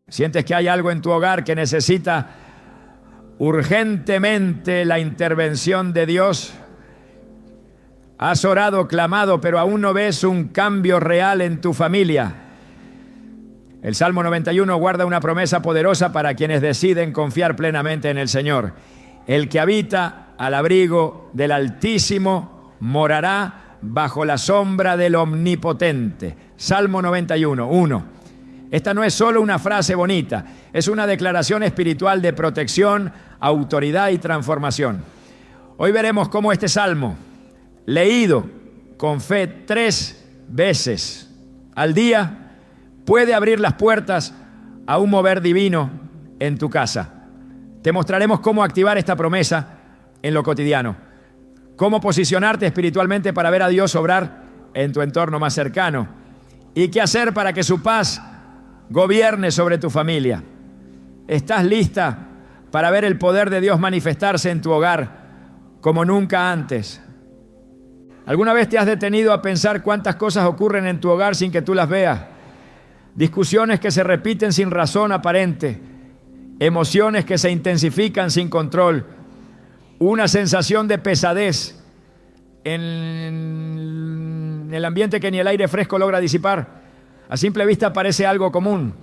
Sientes que hay algo en tu hogar que necesita urgentemente la intervención de Dios. Has orado, clamado, pero aún no ves un cambio real en tu familia. El Salmo 91 guarda una promesa poderosa para quienes deciden confiar plenamente en el Señor. El que habita al abrigo del Altísimo morará bajo la sombra del Omnipotente. Salmo 91, 1. Esta no es solo una frase bonita, es una declaración espiritual de protección, autoridad y transformación. Hoy veremos cómo este salmo, leído con fe 3 veces al día, puede abrir las puertas a un mover divino en tu casa. Te mostraremos cómo activar esta promesa en lo cotidiano, cómo posicionarte espiritualmente para ver a Dios obrar en tu entorno más cercano y qué hacer para que su paz gobierne sobre tu familia. ¿Estás lista para ver el poder de Dios manifestarse en tu hogar como nunca antes? ¿Alguna vez te has detenido a pensar cuántas cosas ocurren en tu hogar sin que tú las veas? Discusiones que se repiten sin razón aparente, emociones que se intensifican sin control, una sensación de pesadez en el ambiente que ni el aire fresco logra disipar. A simple vista parece algo común.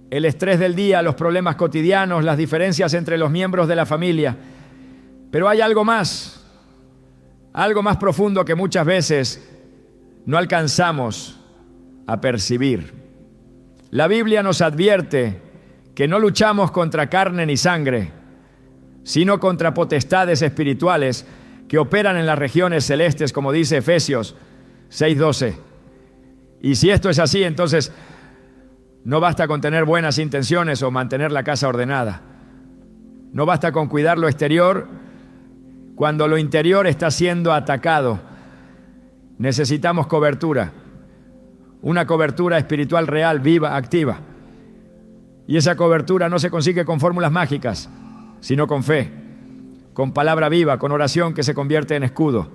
El estrés del día, los problemas cotidianos, las diferencias entre los miembros de la familia. Pero hay algo más profundo que muchas veces no alcanzamos a percibir. La Biblia nos advierte que no luchamos contra carne ni sangre, sino contra potestades espirituales que operan en las regiones celestes, como dice Efesios 6:12. Y si esto es así, entonces no basta con tener buenas intenciones o mantener la casa ordenada. No basta con cuidar lo exterior cuando lo interior está siendo atacado. Necesitamos cobertura, una cobertura espiritual real, viva, activa. Y esa cobertura no se consigue con fórmulas mágicas, sino con fe, con palabra viva, con oración que se convierte en escudo.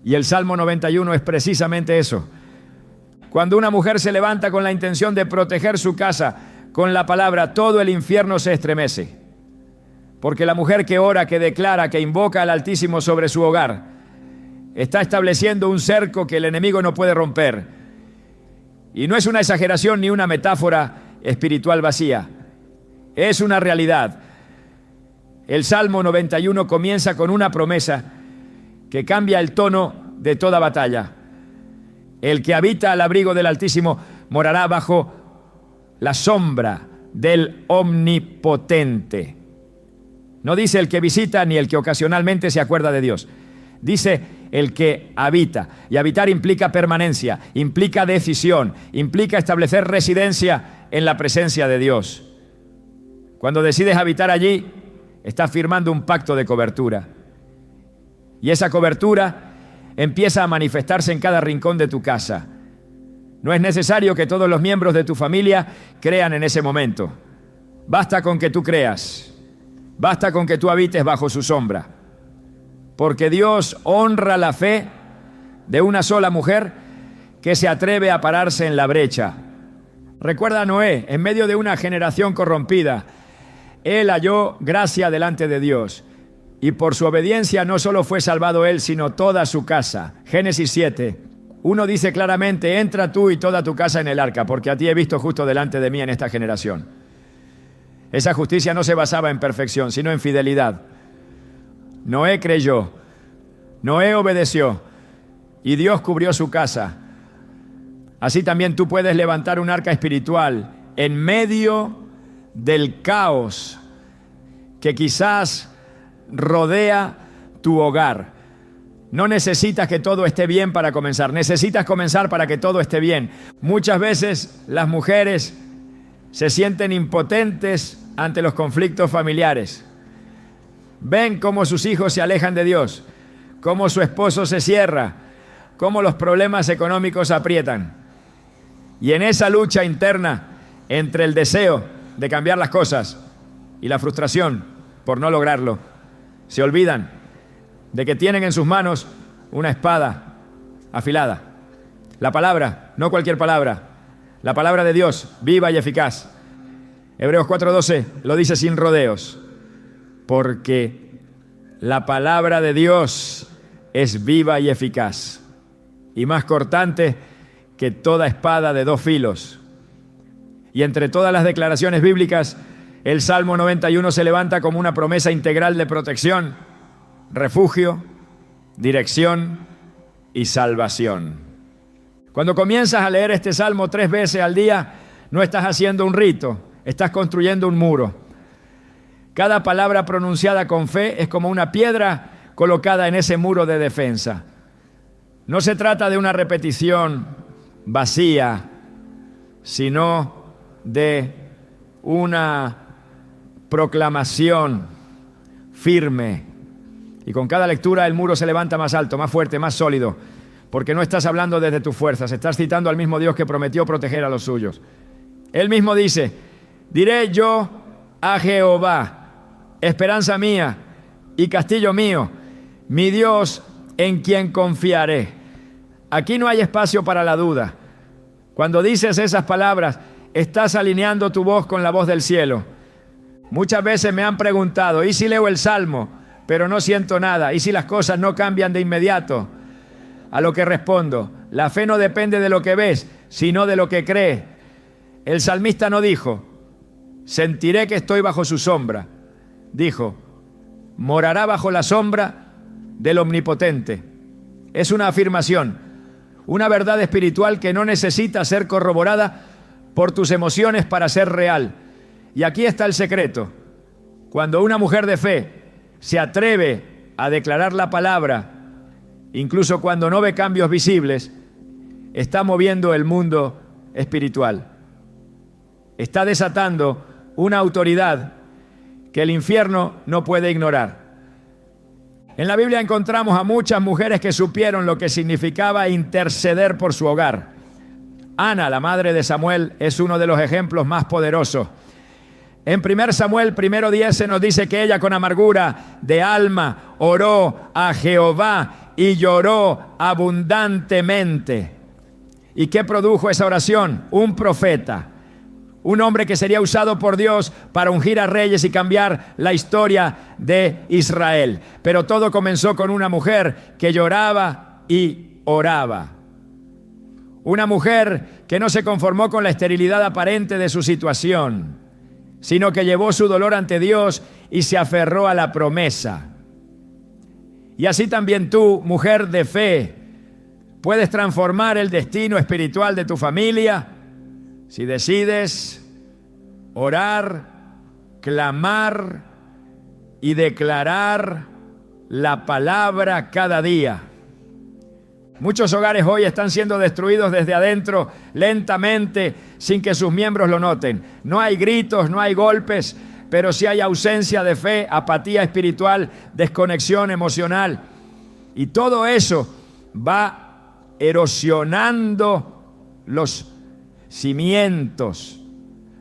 Y el Salmo 91 es precisamente eso. Cuando una mujer se levanta con la intención de proteger su casa con la palabra, todo el infierno se estremece. Porque la mujer que ora, que declara, que invoca al Altísimo sobre su hogar, está estableciendo un cerco que el enemigo no puede romper. Y no es una exageración ni una metáfora espiritual vacía. Es una realidad. El Salmo 91 comienza con una promesa que cambia el tono de toda batalla. El que habita al abrigo del Altísimo morará bajo la sombra del Omnipotente. No dice el que visita ni el que ocasionalmente se acuerda de Dios. Dice el que habita. Y habitar implica permanencia, implica decisión, implica establecer residencia en la presencia de Dios. Cuando decides habitar allí, estás firmando un pacto de cobertura. Y esa cobertura empieza a manifestarse en cada rincón de tu casa. No es necesario que todos los miembros de tu familia crean en ese momento. Basta con que tú creas. Basta con que tú habites bajo su sombra. Porque Dios honra la fe de una sola mujer que se atreve a pararse en la brecha. Recuerda a Noé, en medio de una generación corrompida, él halló gracia delante de Dios. Y por su obediencia no solo fue salvado él, sino toda su casa. Génesis 7. Uno dice claramente, entra tú y toda tu casa en el arca, porque a ti he visto justo delante de mí en esta generación. Esa justicia no se basaba en perfección, sino en fidelidad. Noé creyó, Noé obedeció, y Dios cubrió su casa. Así también tú puedes levantar un arca espiritual en medio del caos que quizás rodea tu hogar. No necesitas que todo esté bien para comenzar, necesitas comenzar para que todo esté bien. Muchas veces las mujeres se sienten impotentes ante los conflictos familiares. Ven cómo sus hijos se alejan de Dios, cómo su esposo se cierra, cómo los problemas económicos aprietan. Y en esa lucha interna entre el deseo de cambiar las cosas y la frustración por no lograrlo, se olvidan de que tienen en sus manos una espada afilada. La palabra, no cualquier palabra, la palabra de Dios, viva y eficaz, Hebreos 4:12 lo dice sin rodeos, porque la palabra de Dios es viva y eficaz, y más cortante que toda espada de 2 filos. Y entre todas las declaraciones bíblicas, el Salmo 91 se levanta como una promesa integral de protección, refugio, dirección y salvación. Cuando comienzas a leer este Salmo 3 veces al día, no estás haciendo un rito, estás construyendo un muro. Cada palabra pronunciada con fe es como una piedra colocada en ese muro de defensa. No se trata de una repetición vacía, sino de una proclamación firme. Y con cada lectura el muro se levanta más alto, más fuerte, más sólido, porque no estás hablando desde tus fuerzas, estás citando al mismo Dios que prometió proteger a los suyos. Él mismo dice: diré yo a Jehová, esperanza mía y castillo mío, mi Dios en quien confiaré. Aquí no hay espacio para la duda. Cuando dices esas palabras, estás alineando tu voz con la voz del cielo. Muchas veces me han preguntado: ¿y si leo el Salmo, pero no siento nada? ¿Y si las cosas no cambian de inmediato? A lo que respondo: la fe no depende de lo que ves, sino de lo que crees. El salmista no dijo: sentiré que estoy bajo su sombra. Dijo: morará bajo la sombra del Omnipotente. Es una afirmación, una verdad espiritual que no necesita ser corroborada por tus emociones para ser real. Y aquí está el secreto. Cuando una mujer de fe se atreve a declarar la palabra, incluso cuando no ve cambios visibles, está moviendo el mundo espiritual. Está desatando una autoridad que el infierno no puede ignorar. En la Biblia encontramos a muchas mujeres que supieron lo que significaba interceder por su hogar. Ana, la madre de Samuel, es uno de los ejemplos más poderosos. En 1 Samuel 1:10 se nos dice que ella con amargura de alma oró a Jehová y lloró abundantemente. ¿Y qué produjo esa oración? Un profeta, un hombre que sería usado por Dios para ungir a reyes y cambiar la historia de Israel. Pero todo comenzó con una mujer que lloraba y oraba. Una mujer que no se conformó con la esterilidad aparente de su situación, sino que llevó su dolor ante Dios y se aferró a la promesa. Y así también tú, mujer de fe, puedes transformar el destino espiritual de tu familia si decides orar, clamar y declarar la palabra cada día. Muchos hogares hoy están siendo destruidos desde adentro, lentamente, sin que sus miembros lo noten. No hay gritos, no hay golpes, pero sí hay ausencia de fe, apatía espiritual, desconexión emocional. Y todo eso va erosionando los cimientos.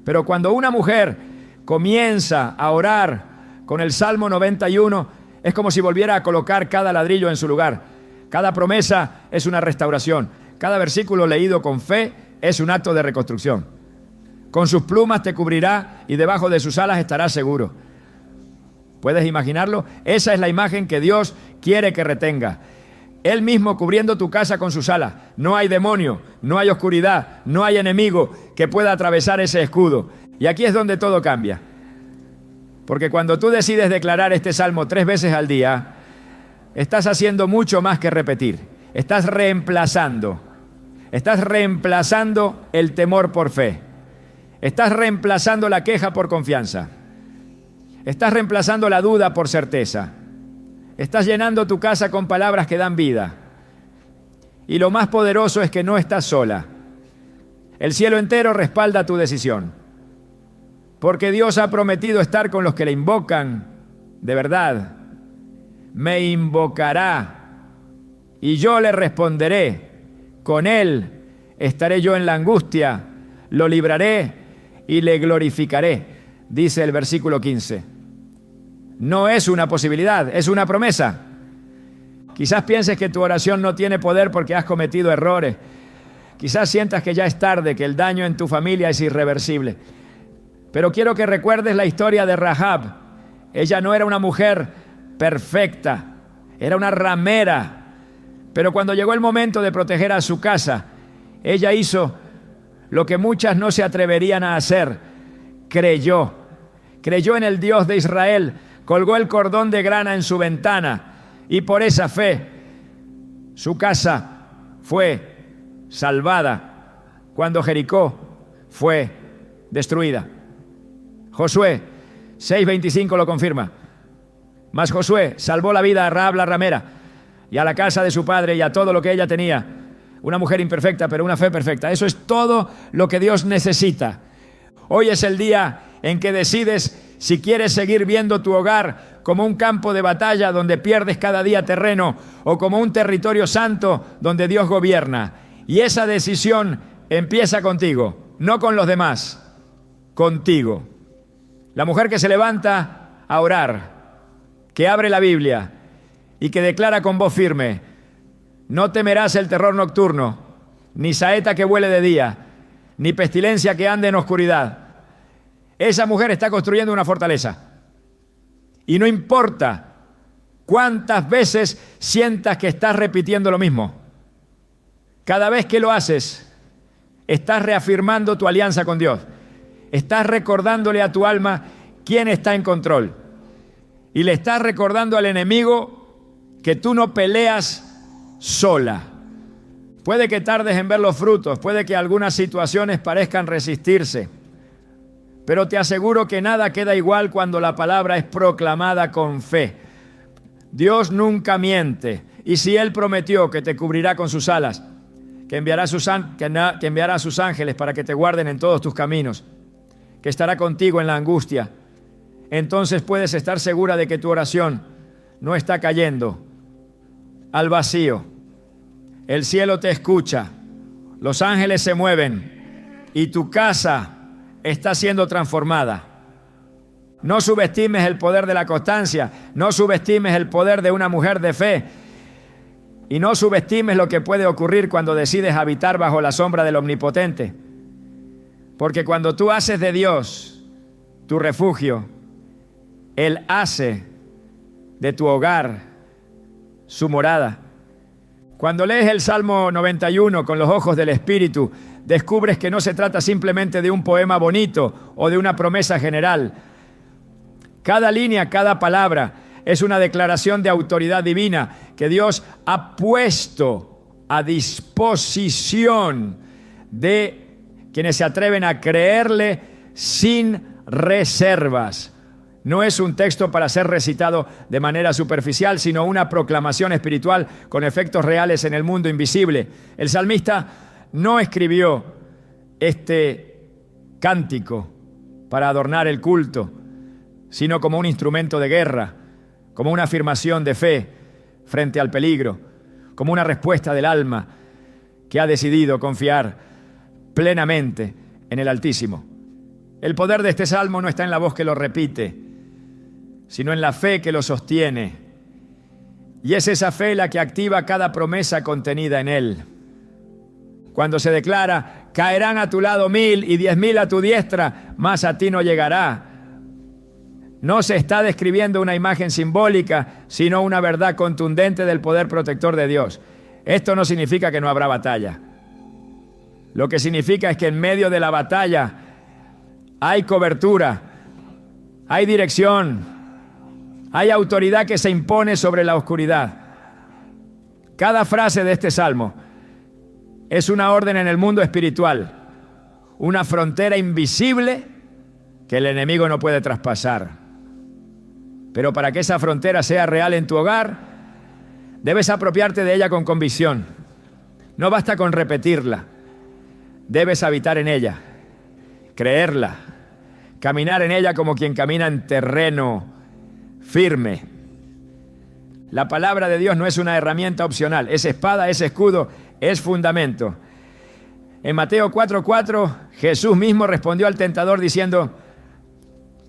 Pero cuando una mujer comienza a orar con el Salmo 91, es como si volviera a colocar cada ladrillo en su lugar. Cada promesa es una restauración. Cada versículo leído con fe es un acto de reconstrucción. Con sus plumas te cubrirá y debajo de sus alas estarás seguro. ¿Puedes imaginarlo? Esa es la imagen que Dios quiere que retenga. Él mismo cubriendo tu casa con sus alas. No hay demonio, no hay oscuridad, no hay enemigo que pueda atravesar ese escudo. Y aquí es donde todo cambia. Porque cuando tú decides declarar este salmo 3 veces al día, estás haciendo mucho más que repetir. Estás reemplazando el temor por fe. Estás reemplazando la queja por confianza. Estás reemplazando la duda por certeza. Estás llenando tu casa con palabras que dan vida. Y lo más poderoso es que no estás sola. El cielo entero respalda tu decisión. Porque Dios ha prometido estar con los que le invocan de verdad. Me invocará y yo le responderé. Con él estaré yo en la angustia, lo libraré y le glorificaré, dice el versículo 15. No es una posibilidad, es una promesa. Quizás pienses que tu oración no tiene poder porque has cometido errores. Quizás sientas que ya es tarde, que el daño en tu familia es irreversible. Pero quiero que recuerdes la historia de Rahab. Ella no era una mujer perfecta, era una ramera. Pero cuando llegó el momento de proteger a su casa, ella hizo lo que muchas no se atreverían a hacer. Creyó en el Dios de Israel, colgó el cordón de grana en su ventana y por esa fe su casa fue salvada cuando Jericó fue destruida. Josué 6:25 lo confirma. Mas Josué salvó la vida a Rahab la ramera y a la casa de su padre y a todo lo que ella tenía. Una mujer imperfecta, pero una fe perfecta. Eso es todo lo que Dios necesita. Hoy es el día en que decides si quieres seguir viendo tu hogar como un campo de batalla donde pierdes cada día terreno o como un territorio santo donde Dios gobierna. Y esa decisión empieza contigo, no con los demás, contigo. La mujer que se levanta a orar, que abre la Biblia y que declara con voz firme: no temerás el terror nocturno, ni saeta que vuele de día, ni pestilencia que ande en oscuridad. Esa mujer está construyendo una fortaleza. Y no importa cuántas veces sientas que estás repitiendo lo mismo. Cada vez que lo haces, estás reafirmando tu alianza con Dios. Estás recordándole a tu alma quién está en control. Y le estás recordando al enemigo que tú no peleas sola. Puede que tardes en ver los frutos, puede que algunas situaciones parezcan resistirse, pero te aseguro que nada queda igual cuando la palabra es proclamada con fe. Dios nunca miente, y si Él prometió que te cubrirá con sus alas, que enviará a sus ángeles para que te guarden en todos tus caminos, que estará contigo en la angustia, entonces puedes estar segura de que tu oración no está cayendo al vacío. El cielo te escucha, los ángeles se mueven y tu casa está siendo transformada. No subestimes el poder de la constancia, no subestimes el poder de una mujer de fe y no subestimes lo que puede ocurrir cuando decides habitar bajo la sombra del Omnipotente. Porque cuando tú haces de Dios tu refugio, Él hace de tu hogar su morada. Cuando lees el Salmo 91 con los ojos del Espíritu, descubres que no se trata simplemente de un poema bonito o de una promesa general. Cada línea, cada palabra es una declaración de autoridad divina que Dios ha puesto a disposición de quienes se atreven a creerle sin reservas. No es un texto para ser recitado de manera superficial, sino una proclamación espiritual con efectos reales en el mundo invisible. El salmista no escribió este cántico para adornar el culto, sino como un instrumento de guerra, como una afirmación de fe frente al peligro, como una respuesta del alma que ha decidido confiar plenamente en el Altísimo. El poder de este salmo no está en la voz que lo repite, sino en la fe que lo sostiene. Y es esa fe la que activa cada promesa contenida en él. Cuando se declara: caerán a tu lado 1000 y 10.000 a tu diestra, mas a ti no llegará. No se está describiendo una imagen simbólica, sino una verdad contundente del poder protector de Dios. Esto no significa que no habrá batalla. Lo que significa es que en medio de la batalla hay cobertura, hay dirección, hay autoridad que se impone sobre la oscuridad. Cada frase de este salmo es una orden en el mundo espiritual, una frontera invisible que el enemigo no puede traspasar. Pero para que esa frontera sea real en tu hogar, debes apropiarte de ella con convicción. No basta con repetirla, debes habitar en ella, creerla, caminar en ella como quien camina en terreno firme. La palabra de Dios no es una herramienta opcional, es espada, es escudo, es fundamento. En Mateo 4:4, Jesús mismo respondió al tentador diciendo: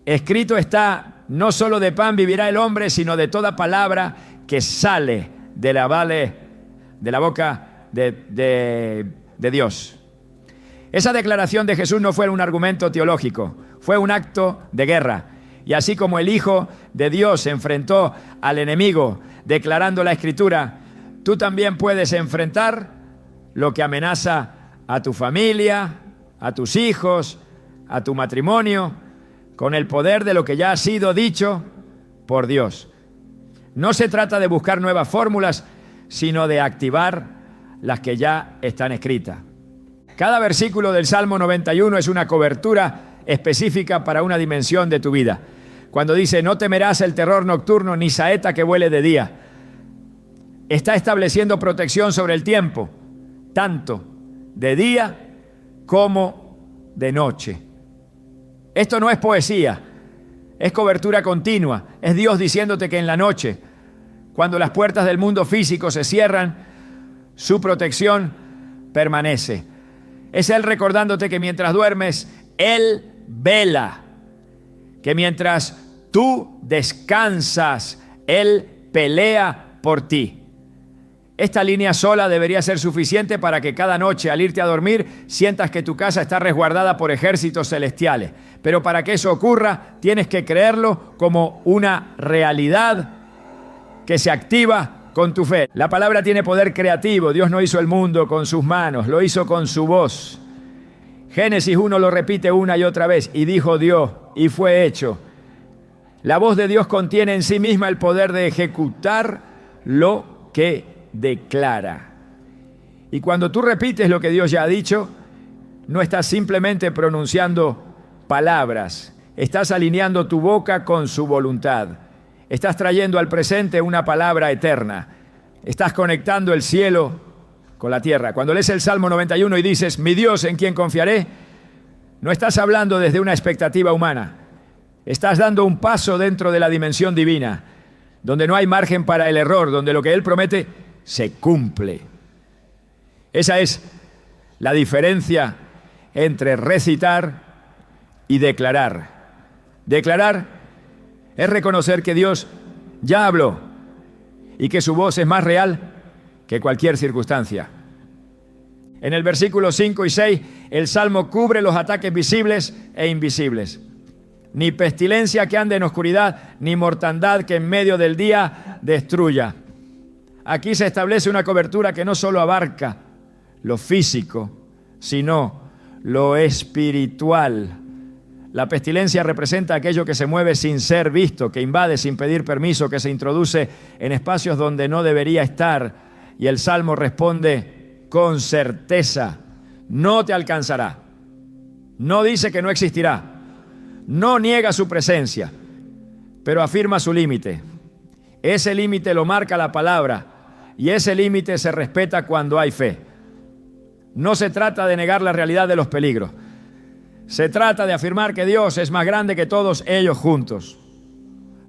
escrito está, no solo de pan vivirá el hombre, sino de toda palabra que sale de la boca de Dios. Esa declaración de Jesús no fue un argumento teológico, fue un acto de guerra. Y así como el Hijo de Dios se enfrentó al enemigo declarando la Escritura, tú también puedes enfrentar lo que amenaza a tu familia, a tus hijos, a tu matrimonio, con el poder de lo que ya ha sido dicho por Dios. No se trata de buscar nuevas fórmulas, sino de activar las que ya están escritas. Cada versículo del Salmo 91 es una cobertura específica para una dimensión de tu vida. Cuando dice, no temerás el terror nocturno ni saeta que vuele de día, está estableciendo protección sobre el tiempo, tanto de día como de noche. Esto no es poesía, es cobertura continua. Es Dios diciéndote que en la noche, cuando las puertas del mundo físico se cierran, su protección permanece. Es Él recordándote que mientras duermes, Él vela. Que mientras tú descansas, Él pelea por ti. Esta línea sola debería ser suficiente para que cada noche al irte a dormir sientas que tu casa está resguardada por ejércitos celestiales. Pero para que eso ocurra, tienes que creerlo como una realidad que se activa con tu fe. La palabra tiene poder creativo. Dios no hizo el mundo con sus manos, lo hizo con su voz. Génesis 1 lo repite una y otra vez. Y dijo Dios, y fue hecho. La voz de Dios contiene en sí misma el poder de ejecutar lo que declara. Y cuando tú repites lo que Dios ya ha dicho, no estás simplemente pronunciando palabras, estás alineando tu boca con su voluntad. Estás trayendo al presente una palabra eterna. Estás conectando el cielo con la tierra. Cuando lees el Salmo 91 y dices, mi Dios en quien confiaré, no estás hablando desde una expectativa humana. Estás dando un paso dentro de la dimensión divina, donde no hay margen para el error, donde lo que Él promete se cumple. Esa es la diferencia entre recitar y declarar. Declarar es reconocer que Dios ya habló y que su voz es más real que cualquier circunstancia. En el versículo 5 y 6, el Salmo cubre los ataques visibles e invisibles. Ni pestilencia que ande en oscuridad, ni mortandad que en medio del día destruya. Aquí se establece una cobertura que no solo abarca lo físico, sino lo espiritual. La pestilencia representa aquello que se mueve sin ser visto, que invade sin pedir permiso, que se introduce en espacios donde no debería estar. Y el Salmo responde con certeza, no te alcanzará. No dice que no existirá. No niega su presencia, pero afirma su límite. Ese límite lo marca la palabra y ese límite se respeta cuando hay fe. No se trata de negar la realidad de los peligros. Se trata de afirmar que Dios es más grande que todos ellos juntos.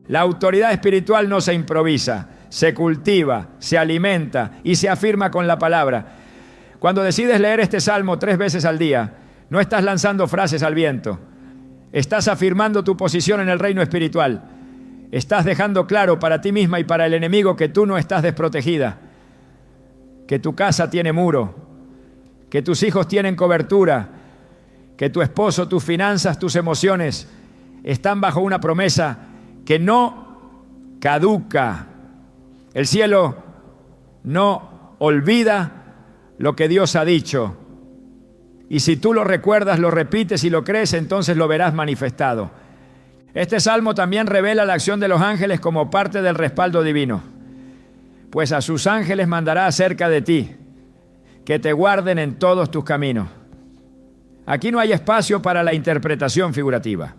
La autoridad espiritual no se improvisa, se cultiva, se alimenta y se afirma con la palabra. Cuando decides leer este salmo 3 veces al día, no estás lanzando frases al viento. Estás afirmando tu posición en el reino espiritual. Estás dejando claro para ti misma y para el enemigo que tú no estás desprotegida, que tu casa tiene muro, que tus hijos tienen cobertura, que tu esposo, tus finanzas, tus emociones están bajo una promesa que no caduca. El cielo no olvida lo que Dios ha dicho. Y si tú lo recuerdas, lo repites y lo crees, entonces lo verás manifestado. Este salmo también revela la acción de los ángeles como parte del respaldo divino. Pues a sus ángeles mandará acerca de ti, que te guarden en todos tus caminos. Aquí no hay espacio para la interpretación figurativa.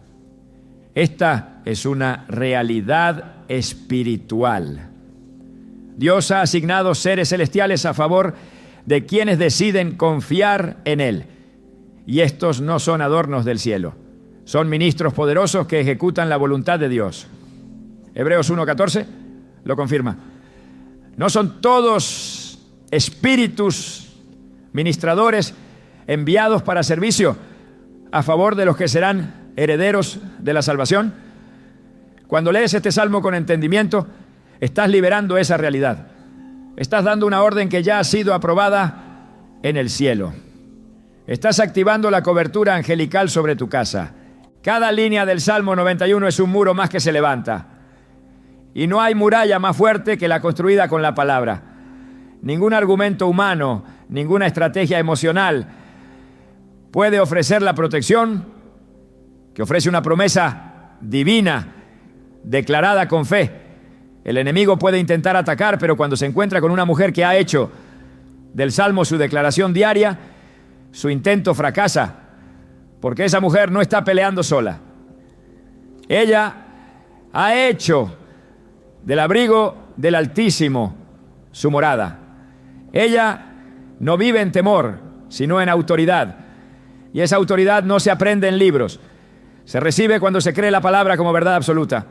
Esta es una realidad espiritual. Dios ha asignado seres celestiales a favor de quienes deciden confiar en Él. Y estos no son adornos del cielo. Son ministros poderosos que ejecutan la voluntad de Dios. Hebreos 1:14 lo confirma. No son todos espíritus ministradores enviados para servicio a favor de los que serán herederos de la salvación. Cuando lees este salmo con entendimiento, estás liberando esa realidad. Estás dando una orden que ya ha sido aprobada en el cielo. Estás activando la cobertura angelical sobre tu casa. Cada línea del Salmo 91 es un muro más que se levanta. Y no hay muralla más fuerte que la construida con la palabra. Ningún argumento humano, ninguna estrategia emocional puede ofrecer la protección que ofrece una promesa divina, declarada con fe. El enemigo puede intentar atacar, pero cuando se encuentra con una mujer que ha hecho del Salmo su declaración diaria, su intento fracasa, porque esa mujer no está peleando sola. Ella ha hecho del abrigo del Altísimo su morada. Ella no vive en temor, sino en autoridad. Y esa autoridad no se aprende en libros, se recibe cuando se cree la palabra como verdad absoluta.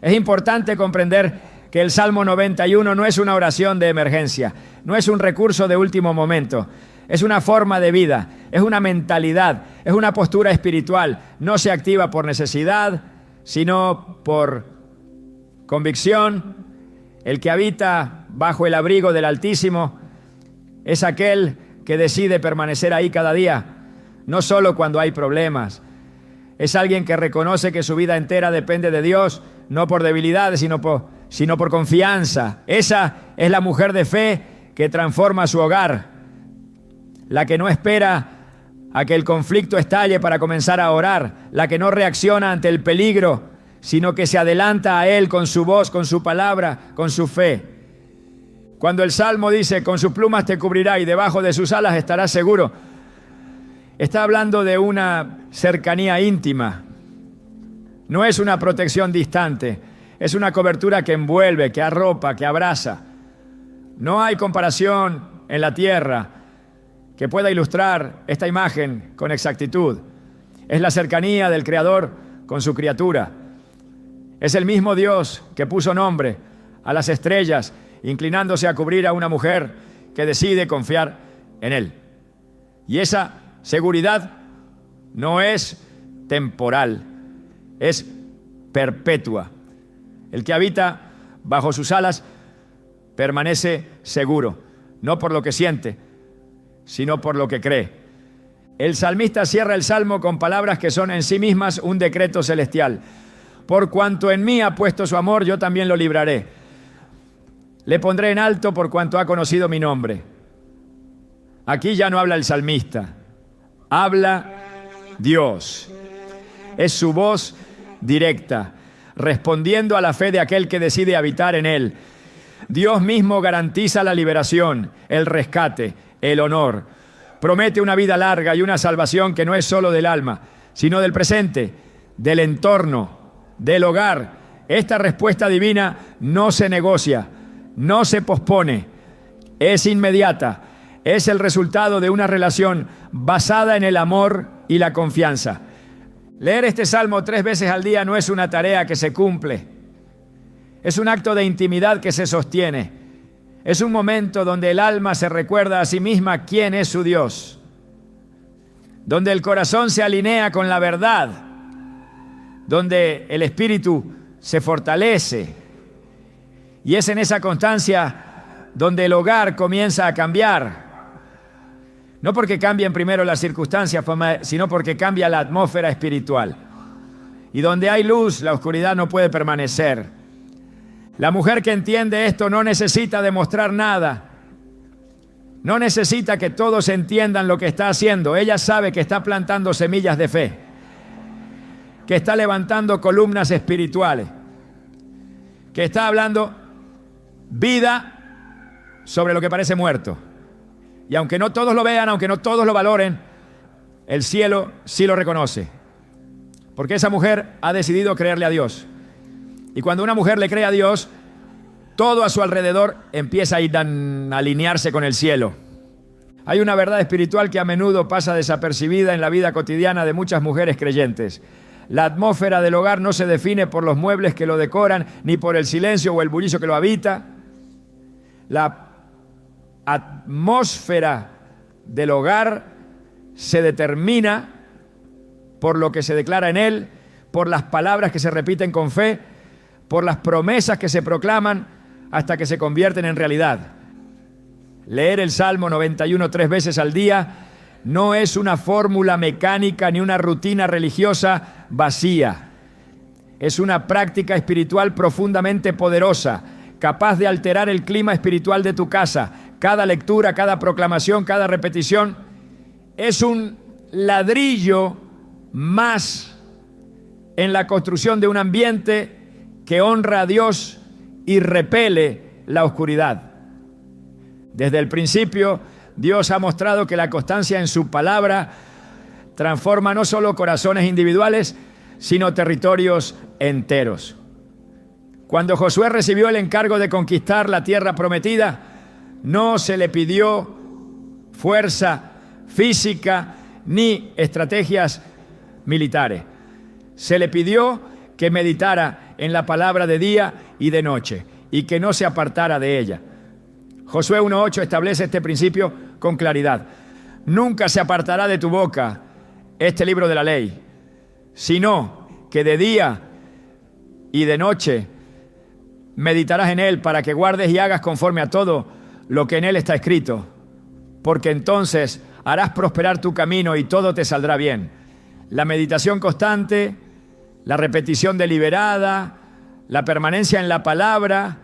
Es importante comprender que el Salmo 91 no es una oración de emergencia, no es un recurso de último momento, es una forma de vida, es una mentalidad, es una postura espiritual. No se activa por necesidad, sino por convicción. El que habita bajo el abrigo del Altísimo es aquel que decide permanecer ahí cada día, no solo cuando hay problemas. Es alguien que reconoce que su vida entera depende de Dios, no por debilidades, sino por confianza. Esa es la mujer de fe que transforma su hogar, la que no espera a que el conflicto estalle para comenzar a orar, la que no reacciona ante el peligro, sino que se adelanta a él con su voz, con su palabra, con su fe. Cuando el Salmo dice, con sus plumas te cubrirá y debajo de sus alas estarás seguro, está hablando de una cercanía íntima. No es una protección distante, es una cobertura que envuelve, que arropa, que abraza. No hay comparación en la tierra que pueda ilustrar esta imagen con exactitud. Es la cercanía del Creador con su criatura. Es el mismo Dios que puso nombre a las estrellas, inclinándose a cubrir a una mujer que decide confiar en Él. Y esa seguridad no es temporal, es perpetua. El que habita bajo sus alas permanece seguro, no por lo que siente, sino por lo que cree. El salmista cierra el salmo con palabras que son en sí mismas un decreto celestial. Por cuanto en mí ha puesto su amor, yo también lo libraré. Le pondré en alto por cuanto ha conocido mi nombre. Aquí ya no habla el salmista, habla Dios. Es su voz directa, respondiendo a la fe de aquel que decide habitar en él. Dios mismo garantiza la liberación, el rescate, el honor. Promete una vida larga y una salvación que no es solo del alma, sino del presente, del entorno, del hogar. Esta respuesta divina no se negocia, no se pospone, es inmediata, es el resultado de una relación basada en el amor y la confianza. Leer este salmo 3 veces al día no es una tarea que se cumple, es un acto de intimidad que se sostiene, es un momento donde el alma se recuerda a sí misma quién es su Dios, donde el corazón se alinea con la verdad, donde el espíritu se fortalece, y es en esa constancia donde el hogar comienza a cambiar. No porque cambien primero las circunstancias, sino porque cambia la atmósfera espiritual. Y donde hay luz, la oscuridad no puede permanecer. La mujer que entiende esto no necesita demostrar nada. No necesita que todos entiendan lo que está haciendo. Ella sabe que está plantando semillas de fe, que está levantando columnas espirituales, que está hablando vida sobre lo que parece muerto. Y aunque no todos lo vean, aunque no todos lo valoren, el cielo sí lo reconoce. Porque esa mujer ha decidido creerle a Dios. Y cuando una mujer le cree a Dios, todo a su alrededor empieza a alinearse con el cielo. Hay una verdad espiritual que a menudo pasa desapercibida en la vida cotidiana de muchas mujeres creyentes. La atmósfera del hogar no se define por los muebles que lo decoran, ni por el silencio o el bullicio que lo habita. La atmósfera del hogar se determina por lo que se declara en él, por las palabras que se repiten con fe, por las promesas que se proclaman hasta que se convierten en realidad. Leer el Salmo 91 3 veces al día no es una fórmula mecánica ni una rutina religiosa vacía. Es una práctica espiritual profundamente poderosa, capaz de alterar el clima espiritual de tu casa. Cada lectura, cada proclamación, cada repetición es un ladrillo más en la construcción de un ambiente que honra a Dios y repele la oscuridad. Desde el principio, Dios ha mostrado que la constancia en su palabra transforma no solo corazones individuales, sino territorios enteros. Cuando Josué recibió el encargo de conquistar la tierra prometida, no se le pidió fuerza física ni estrategias militares. Se le pidió que meditara en la palabra de día y de noche y que no se apartara de ella. Josué 1:8 establece este principio con claridad. Nunca se apartará de tu boca este libro de la ley, sino que de día y de noche meditarás en él para que guardes y hagas conforme a todo lo que en él está escrito, porque entonces harás prosperar tu camino y todo te saldrá bien. La meditación constante, la repetición deliberada, la permanencia en la palabra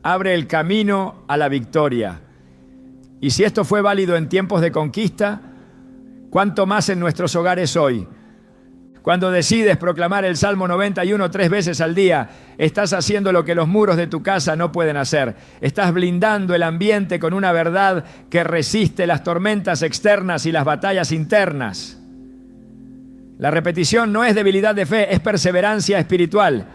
abre el camino a la victoria. Y si esto fue válido en tiempos de conquista, ¿cuánto más en nuestros hogares hoy? Cuando decides proclamar el Salmo 91 3 veces al día, estás haciendo lo que los muros de tu casa no pueden hacer. Estás blindando el ambiente con una verdad que resiste las tormentas externas y las batallas internas. La repetición no es debilidad de fe, es perseverancia espiritual.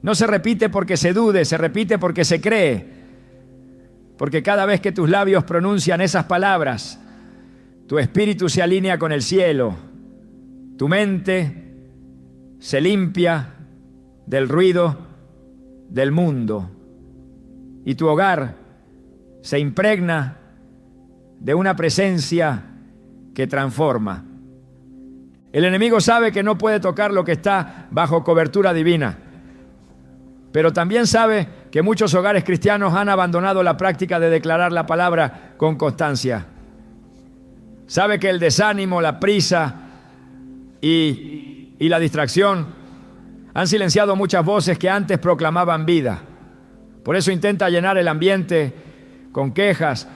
No se repite porque se dude, se repite porque se cree. Porque cada vez que tus labios pronuncian esas palabras, tu espíritu se alinea con el cielo. Tu mente se limpia del ruido del mundo y tu hogar se impregna de una presencia que transforma. El enemigo sabe que no puede tocar lo que está bajo cobertura divina, pero también sabe que muchos hogares cristianos han abandonado la práctica de declarar la palabra con constancia. Sabe que el desánimo, la prisa y la distracción han silenciado muchas voces que antes proclamaban vida. Por eso intenta llenar el ambiente con quejas,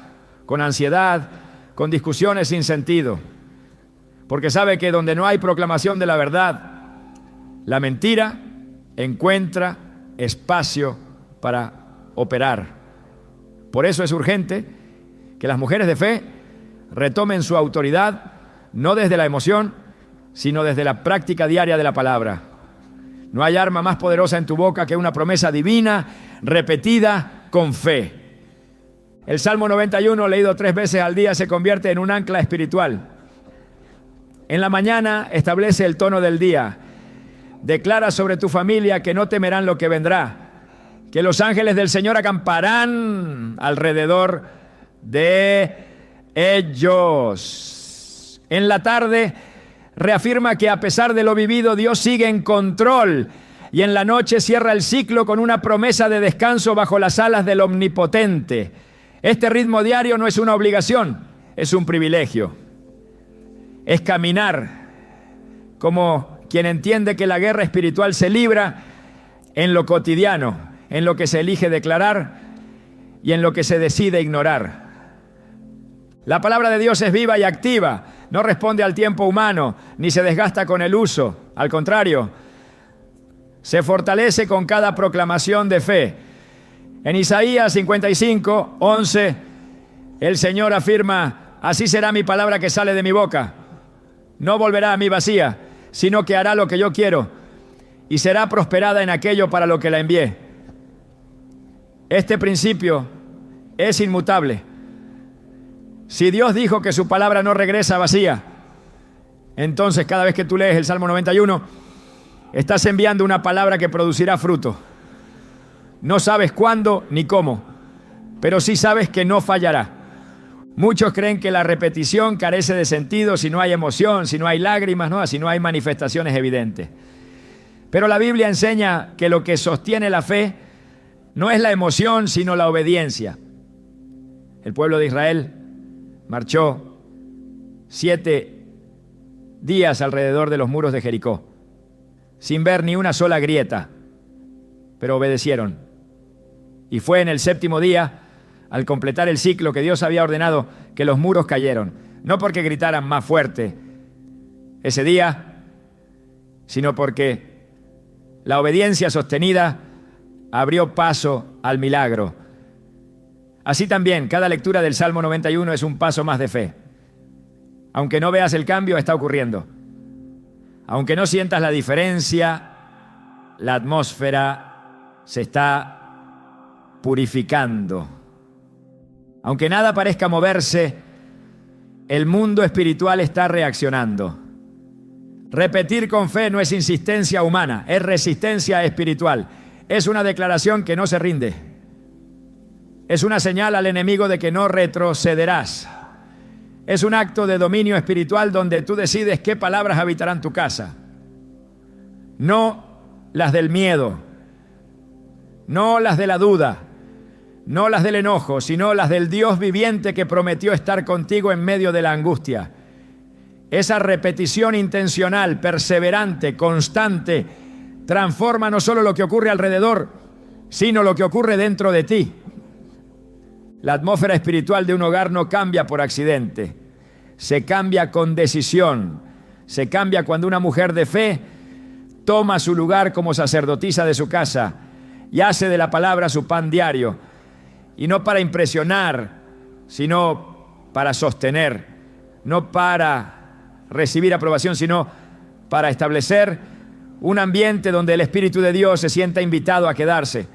con ansiedad, con discusiones sin sentido. Porque sabe que donde no hay proclamación de la verdad, la mentira encuentra espacio para operar. Por eso es urgente que las mujeres de fe retomen su autoridad, no desde la emoción, sino desde la práctica diaria de la palabra. No hay arma más poderosa en tu boca que una promesa divina repetida con fe. El Salmo 91, leído 3 veces al día, se convierte en un ancla espiritual. En la mañana establece el tono del día. Declara sobre tu familia que no temerán lo que vendrá, que los ángeles del Señor acamparán alrededor de ellos. En la tarde reafirma que a pesar de lo vivido, Dios sigue en control, y en la noche cierra el ciclo con una promesa de descanso bajo las alas del Omnipotente. Este ritmo diario no es una obligación, es un privilegio. Es caminar como quien entiende que la guerra espiritual se libra en lo cotidiano, en lo que se elige declarar y en lo que se decide ignorar. La palabra de Dios es viva y activa, no responde al tiempo humano, ni se desgasta con el uso. Al contrario, se fortalece con cada proclamación de fe. En Isaías 55, 11, el Señor afirma: así será mi palabra que sale de mi boca. No volverá a mí vacía, sino que hará lo que yo quiero y será prosperada en aquello para lo que la envié. Este principio es inmutable. Si Dios dijo que su palabra no regresa vacía, entonces cada vez que tú lees el Salmo 91, estás enviando una palabra que producirá fruto. No sabes cuándo ni cómo, pero sí sabes que no fallará. Muchos creen que la repetición carece de sentido si no hay emoción, si no hay lágrimas, ¿no? Si no hay manifestaciones evidentes. Pero la Biblia enseña que lo que sostiene la fe no es la emoción, sino la obediencia. El pueblo de Israel marchó 7 días alrededor de los muros de Jericó, sin ver ni una sola grieta, pero obedecieron. Y fue en el 7º día, al completar el ciclo que Dios había ordenado, que los muros cayeron. No porque gritaran más fuerte ese día, sino porque la obediencia sostenida abrió paso al milagro. Así también, cada lectura del Salmo 91 es un paso más de fe. Aunque no veas el cambio, está ocurriendo. Aunque no sientas la diferencia, la atmósfera se está purificando. Aunque nada parezca moverse, el mundo espiritual está reaccionando. Repetir con fe no es insistencia humana, es resistencia espiritual. Es una declaración que no se rinde. Es una señal al enemigo de que no retrocederás. Es un acto de dominio espiritual donde tú decides qué palabras habitarán tu casa. No las del miedo, no las de la duda, no las del enojo, sino las del Dios viviente que prometió estar contigo en medio de la angustia. Esa repetición intencional, perseverante, constante, transforma no solo lo que ocurre alrededor, sino lo que ocurre dentro de ti. La atmósfera espiritual de un hogar no cambia por accidente, se cambia con decisión, se cambia cuando una mujer de fe toma su lugar como sacerdotisa de su casa y hace de la palabra su pan diario, y no para impresionar, sino para sostener, no para recibir aprobación, sino para establecer un ambiente donde el Espíritu de Dios se sienta invitado a quedarse,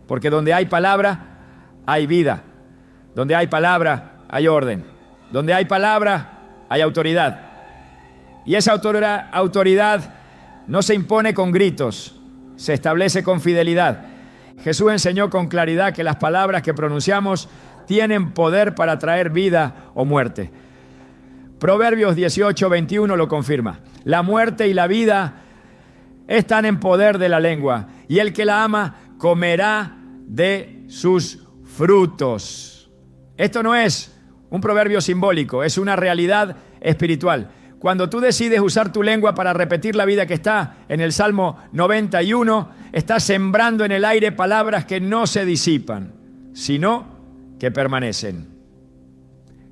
porque donde hay palabra, hay vida. Donde hay palabra, hay orden. Donde hay palabra, hay autoridad. Y esa autoridad no se impone con gritos, se establece con fidelidad. Jesús enseñó con claridad que las palabras que pronunciamos tienen poder para traer vida o muerte. Proverbios 18:21 lo confirma. La muerte y la vida están en poder de la lengua, y el que la ama comerá de sus frutos. Esto no es un proverbio simbólico, es una realidad espiritual. Cuando tú decides usar tu lengua para repetir la vida que está en el Salmo 91, estás sembrando en el aire palabras que no se disipan, sino que permanecen.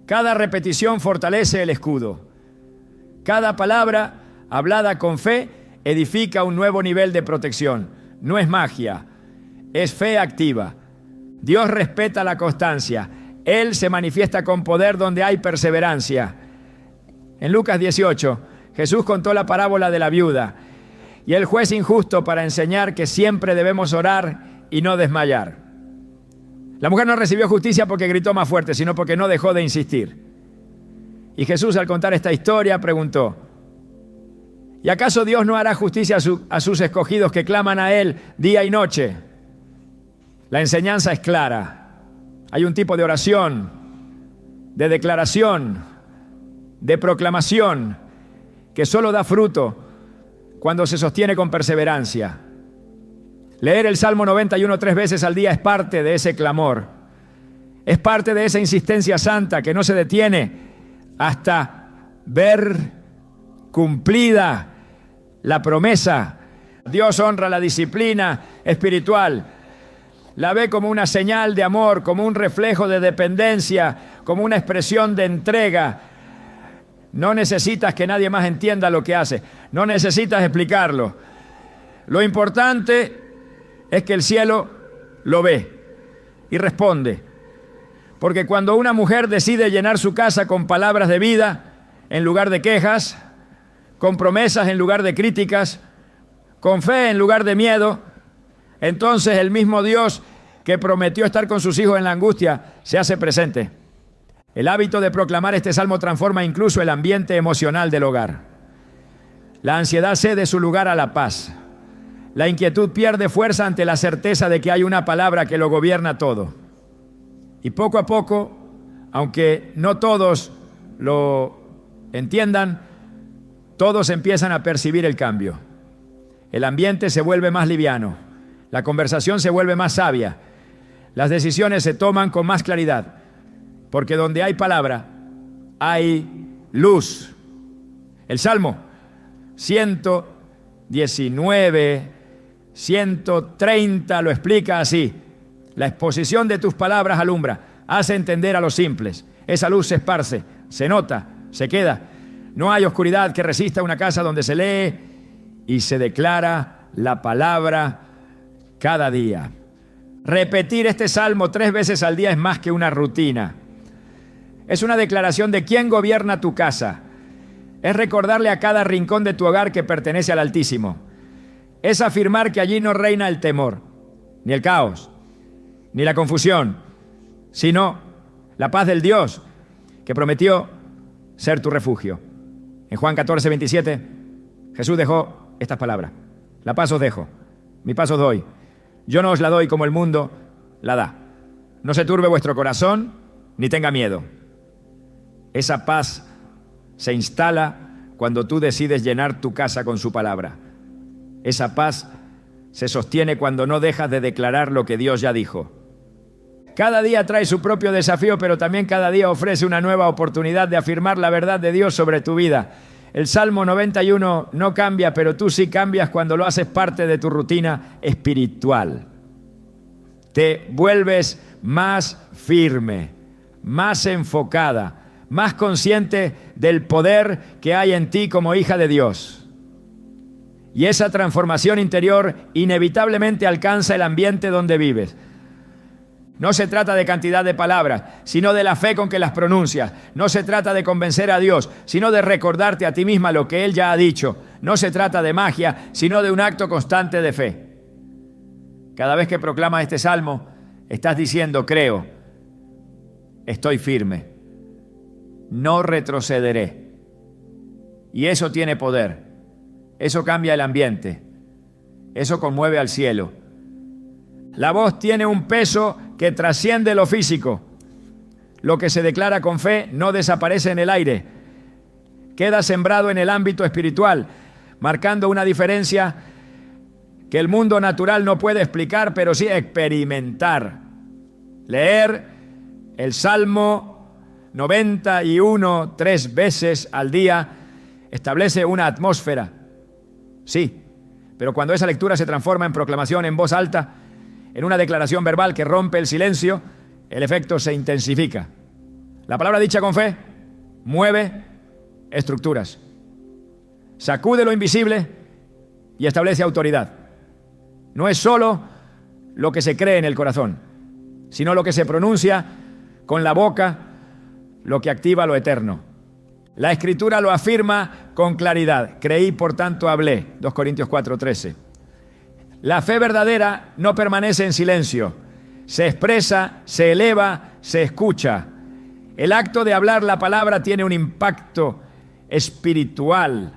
Cada repetición fortalece el escudo. Cada palabra hablada con fe edifica un nuevo nivel de protección. No es magia, es fe activa. Dios respeta la constancia. Él se manifiesta con poder donde hay perseverancia. En Lucas 18, Jesús contó la parábola de la viuda y el juez injusto para enseñar que siempre debemos orar y no desmayar. La mujer no recibió justicia porque gritó más fuerte, sino porque no dejó de insistir. Y Jesús, al contar esta historia, preguntó: ¿y acaso Dios no hará justicia a sus escogidos que claman a Él día y noche? La enseñanza es clara. Hay un tipo de oración, de declaración, de proclamación, que solo da fruto cuando se sostiene con perseverancia. Leer el Salmo 91 3 veces al día es parte de ese clamor. Es parte de esa insistencia santa que no se detiene hasta ver cumplida la promesa. Dios honra la disciplina espiritual. La ve como una señal de amor, como un reflejo de dependencia, como una expresión de entrega. No necesitas que nadie más entienda lo que hace. No necesitas explicarlo. Lo importante es que el cielo lo ve y responde. Porque cuando una mujer decide llenar su casa con palabras de vida en lugar de quejas, con promesas en lugar de críticas, con fe en lugar de miedo, entonces el mismo Dios que prometió estar con sus hijos en la angustia se hace presente. El hábito de proclamar este salmo transforma incluso el ambiente emocional del hogar. La ansiedad cede su lugar a la paz. La inquietud pierde fuerza ante la certeza de que hay una palabra que lo gobierna todo. Y poco a poco, aunque no todos lo entiendan, todos empiezan a percibir el cambio. El ambiente se vuelve más liviano. La conversación se vuelve más sabia. Las decisiones se toman con más claridad. Porque donde hay palabra, hay luz. El Salmo 119, 130 lo explica así. La exposición de tus palabras alumbra, hace entender a los simples. Esa luz se esparce, se nota, se queda. No hay oscuridad que resista una casa donde se lee y se declara la palabra cada día. Repetir este salmo 3 veces al día es más que una rutina. Es una declaración de quién gobierna tu casa. Es recordarle a cada rincón de tu hogar que pertenece al Altísimo. Es afirmar que allí no reina el temor, ni el caos, ni la confusión, sino la paz del Dios que prometió ser tu refugio. En Juan 14, 27, Jesús dejó estas palabras: la paz os dejo, mi paz os doy. Yo no os la doy como el mundo la da. No se turbe vuestro corazón, ni tenga miedo. Esa paz se instala cuando tú decides llenar tu casa con su palabra. Esa paz se sostiene cuando no dejas de declarar lo que Dios ya dijo. Cada día trae su propio desafío, pero también cada día ofrece una nueva oportunidad de afirmar la verdad de Dios sobre tu vida. El Salmo 91 no cambia, pero tú sí cambias cuando lo haces parte de tu rutina espiritual. Te vuelves más firme, más enfocada, más consciente del poder que hay en ti como hija de Dios. Y esa transformación interior inevitablemente alcanza el ambiente donde vives. No se trata de cantidad de palabras, sino de la fe con que las pronuncias. No se trata de convencer a Dios, sino de recordarte a ti misma lo que Él ya ha dicho. No se trata de magia, sino de un acto constante de fe. Cada vez que proclamas este salmo, estás diciendo: creo, estoy firme, no retrocederé. Y eso tiene poder, eso cambia el ambiente, eso conmueve al cielo. La voz tiene un peso que trasciende lo físico. Lo que se declara con fe no desaparece en el aire, queda sembrado en el ámbito espiritual, marcando una diferencia que el mundo natural no puede explicar, pero sí experimentar. Leer el Salmo 91 3 veces al día establece una atmósfera, sí, pero cuando esa lectura se transforma en proclamación en voz alta, en una declaración verbal que rompe el silencio, el efecto se intensifica. La palabra dicha con fe mueve estructuras, sacude lo invisible y establece autoridad. No es solo lo que se cree en el corazón, sino lo que se pronuncia con la boca, lo que activa lo eterno. La Escritura lo afirma con claridad. Creí, por tanto hablé. 2 Corintios 4:13. La fe verdadera no permanece en silencio. Se expresa, se eleva, se escucha. El acto de hablar la palabra tiene un impacto espiritual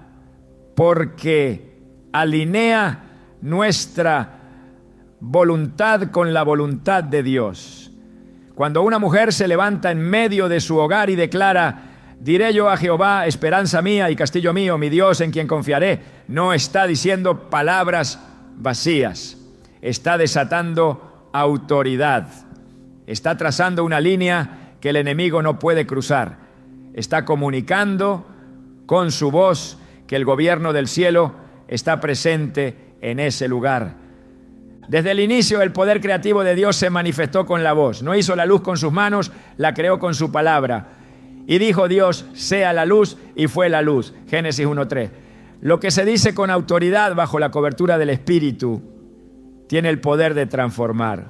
porque alinea nuestra voluntad con la voluntad de Dios. Cuando una mujer se levanta en medio de su hogar y declara: diré yo a Jehová, esperanza mía y castillo mío, mi Dios en quien confiaré, no está diciendo palabras vacías, está desatando autoridad, está trazando una línea que el enemigo no puede cruzar, está comunicando con su voz que el gobierno del cielo está presente en ese lugar. Desde el inicio el poder creativo de Dios se manifestó con la voz. No hizo la luz con sus manos, la creó con su palabra. Y dijo Dios: sea la luz, y fue la luz. Génesis 1:3. Lo que se dice con autoridad bajo la cobertura del Espíritu tiene el poder de transformar.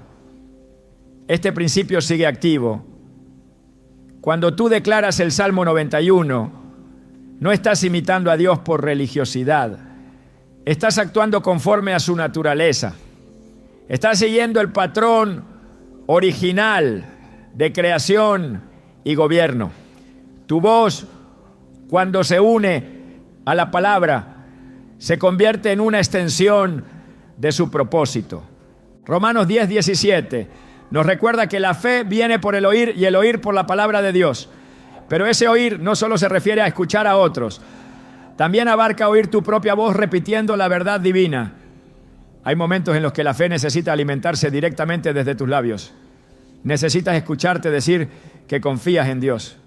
Este principio sigue activo. Cuando tú declaras el Salmo 91, no estás imitando a Dios por religiosidad. Estás actuando conforme a su naturaleza. Estás siguiendo el patrón original de creación y gobierno. Tu voz, cuando se une a la palabra, se convierte en una extensión de su propósito. Romanos 10:17 nos recuerda que la fe viene por el oír y el oír por la palabra de Dios. Pero ese oír no solo se refiere a escuchar a otros, también abarca oír tu propia voz repitiendo la verdad divina. Hay momentos en los que la fe necesita alimentarse directamente desde tus labios. Necesitas escucharte decir que confías en Dios.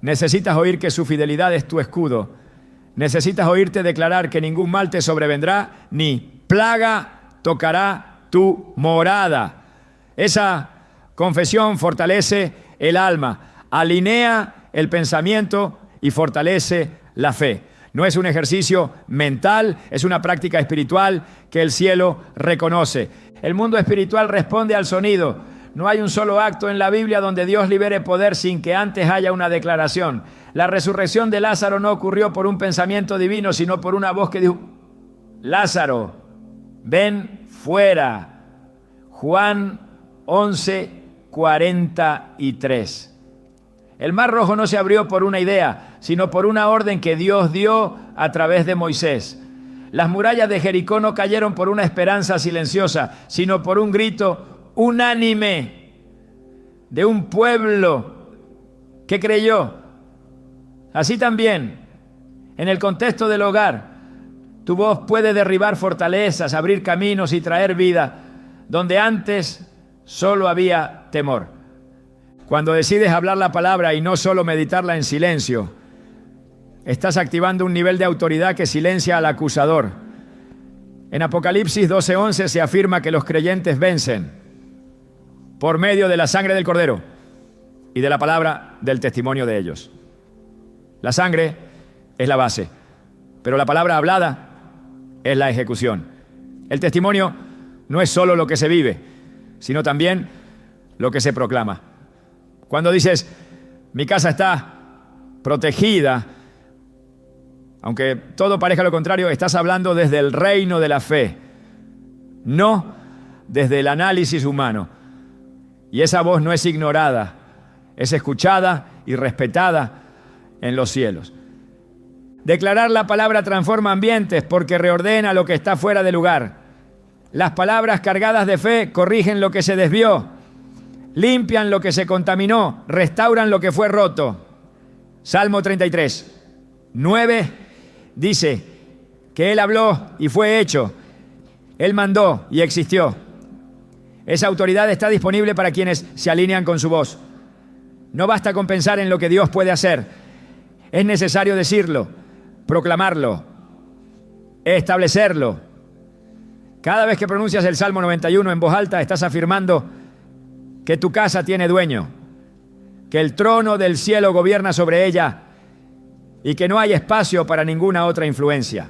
Necesitas oír que su fidelidad es tu escudo. Necesitas oírte declarar que ningún mal te sobrevendrá, ni plaga tocará tu morada. Esa confesión fortalece el alma, alinea el pensamiento y fortalece la fe. No es un ejercicio mental, es una práctica espiritual que el cielo reconoce. El mundo espiritual responde al sonido. No hay un solo acto en la Biblia donde Dios libere poder sin que antes haya una declaración. La resurrección de Lázaro no ocurrió por un pensamiento divino, sino por una voz que dijo: Lázaro, ven fuera. Juan 11:43. El mar Rojo no se abrió por una idea, sino por una orden que Dios dio a través de Moisés. Las murallas de Jericó no cayeron por una esperanza silenciosa, sino por un grito unánime de un pueblo que creyó. Así también, en el contexto del hogar, tu voz puede derribar fortalezas, abrir caminos y traer vida donde antes solo había temor. Cuando decides hablar la palabra y no solo meditarla en silencio, estás activando un nivel de autoridad que silencia al acusador. En Apocalipsis 12:11 se afirma que los creyentes vencen por medio de la sangre del Cordero y de la palabra del testimonio de ellos. La sangre es la base, pero la palabra hablada es la ejecución. El testimonio no es solo lo que se vive, sino también lo que se proclama. Cuando dices, mi casa está protegida, aunque todo parezca lo contrario, estás hablando desde el reino de la fe, no desde el análisis humano. Y esa voz no es ignorada, es escuchada y respetada en los cielos. Declarar la palabra transforma ambientes porque reordena lo que está fuera de lugar. Las palabras cargadas de fe corrigen lo que se desvió, limpian lo que se contaminó, restauran lo que fue roto. Salmo 33:9 dice que Él habló y fue hecho. Él mandó y existió. Esa autoridad está disponible para quienes se alinean con su voz. No basta con pensar en lo que Dios puede hacer. Es necesario decirlo, proclamarlo, establecerlo. Cada vez que pronuncias el Salmo 91 en voz alta, estás afirmando que tu casa tiene dueño, que el trono del cielo gobierna sobre ella y que no hay espacio para ninguna otra influencia.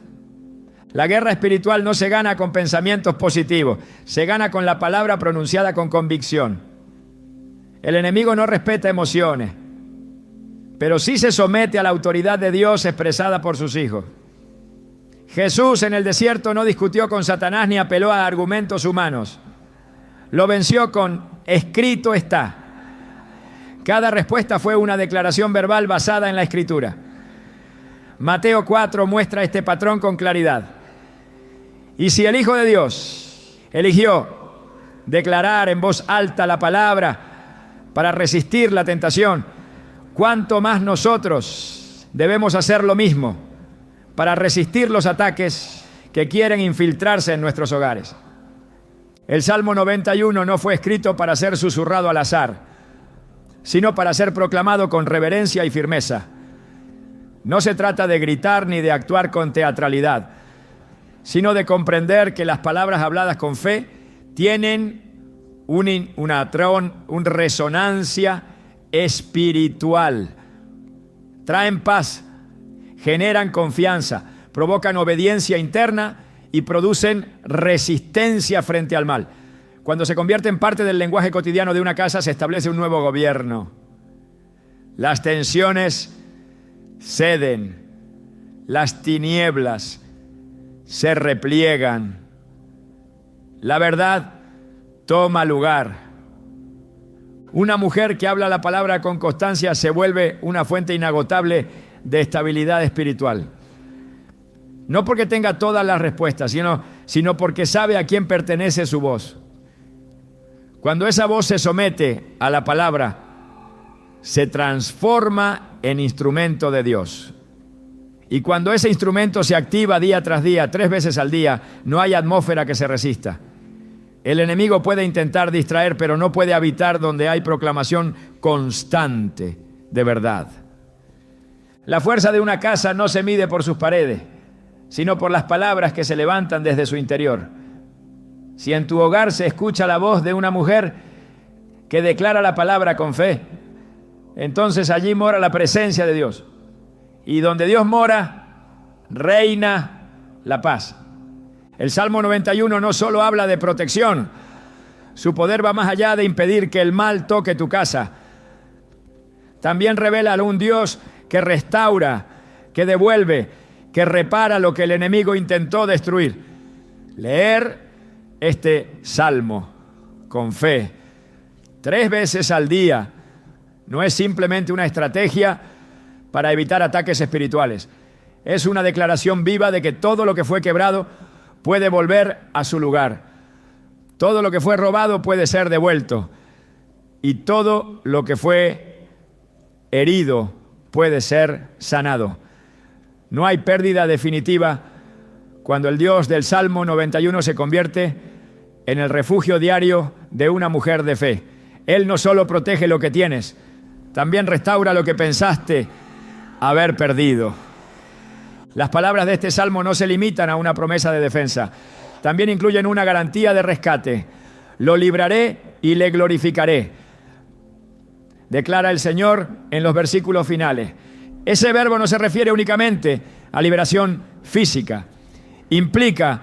La guerra espiritual no se gana con pensamientos positivos, se gana con la palabra pronunciada con convicción. El enemigo no respeta emociones, pero sí se somete a la autoridad de Dios expresada por sus hijos. Jesús en el desierto no discutió con Satanás ni apeló a argumentos humanos. Lo venció con escrito está. Cada respuesta fue una declaración verbal basada en la Escritura. Mateo 4 muestra este patrón con claridad. Y si el Hijo de Dios eligió declarar en voz alta la palabra para resistir la tentación, ¿cuánto más nosotros debemos hacer lo mismo para resistir los ataques que quieren infiltrarse en nuestros hogares? El Salmo 91 no fue escrito para ser susurrado al azar, sino para ser proclamado con reverencia y firmeza. No se trata de gritar ni de actuar con teatralidad, sino de comprender que las palabras habladas con fe tienen una resonancia espiritual. Traen paz, generan confianza, provocan obediencia interna y producen resistencia frente al mal. Cuando se convierte en parte del lenguaje cotidiano de una casa, se establece un nuevo gobierno. Las tensiones ceden, las tinieblas se repliegan, la verdad toma lugar. Una mujer que habla la palabra con constancia se vuelve una fuente inagotable de estabilidad espiritual. No porque tenga todas las respuestas, sino porque sabe a quién pertenece su voz. Cuando esa voz se somete a la palabra, se transforma en instrumento de Dios. Y cuando ese instrumento se activa día tras día, 3 veces al día, no hay atmósfera que se resista. El enemigo puede intentar distraer, pero no puede habitar donde hay proclamación constante de verdad. La fuerza de una casa no se mide por sus paredes, sino por las palabras que se levantan desde su interior. Si en tu hogar se escucha la voz de una mujer que declara la palabra con fe, entonces allí mora la presencia de Dios. Y donde Dios mora, reina la paz. El Salmo 91 no solo habla de protección, su poder va más allá de impedir que el mal toque tu casa. También revela a un Dios que restaura, que devuelve, que repara lo que el enemigo intentó destruir. Leer este salmo con fe 3 veces al día no es simplemente una estrategia para evitar ataques espirituales. Es una declaración viva de que todo lo que fue quebrado puede volver a su lugar. Todo lo que fue robado puede ser devuelto. Y todo lo que fue herido puede ser sanado. No hay pérdida definitiva cuando el Dios del Salmo 91 se convierte en el refugio diario de una mujer de fe. Él no solo protege lo que tienes, también restaura lo que pensaste haber perdido. Las palabras de este salmo no se limitan a una promesa de defensa, también incluyen una garantía de rescate. Lo libraré y le glorificaré, declara el Señor en los versículos finales. Ese verbo no se refiere únicamente a liberación física, implica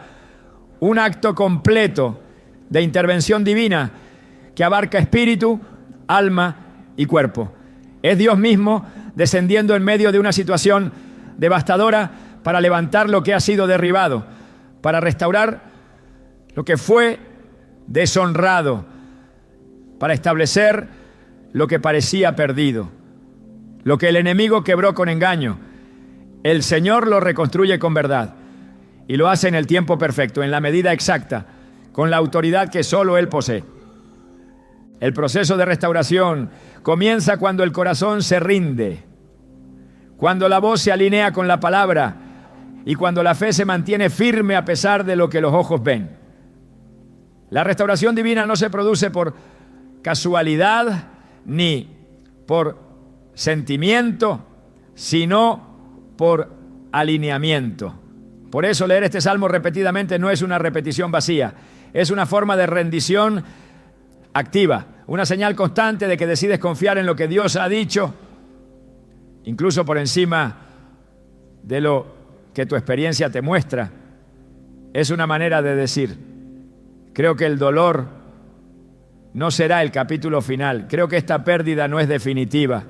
un acto completo de intervención divina que abarca espíritu, alma y cuerpo. Es Dios mismo descendiendo en medio de una situación devastadora para levantar lo que ha sido derribado, para restaurar lo que fue deshonrado, para establecer lo que parecía perdido. Lo que el enemigo quebró con engaño, el Señor lo reconstruye con verdad y lo hace en el tiempo perfecto, en la medida exacta, con la autoridad que solo Él posee. El proceso de restauración comienza cuando el corazón se rinde, cuando la voz se alinea con la palabra y cuando la fe se mantiene firme a pesar de lo que los ojos ven. La restauración divina no se produce por casualidad ni por sentimiento, sino por alineamiento. Por eso leer este salmo repetidamente no es una repetición vacía, es una forma de rendición activa, una señal constante de que decides confiar en lo que Dios ha dicho, incluso por encima de lo que tu experiencia te muestra. Es una manera de decir, creo que el dolor no será el capítulo final, creo que esta pérdida no es definitiva,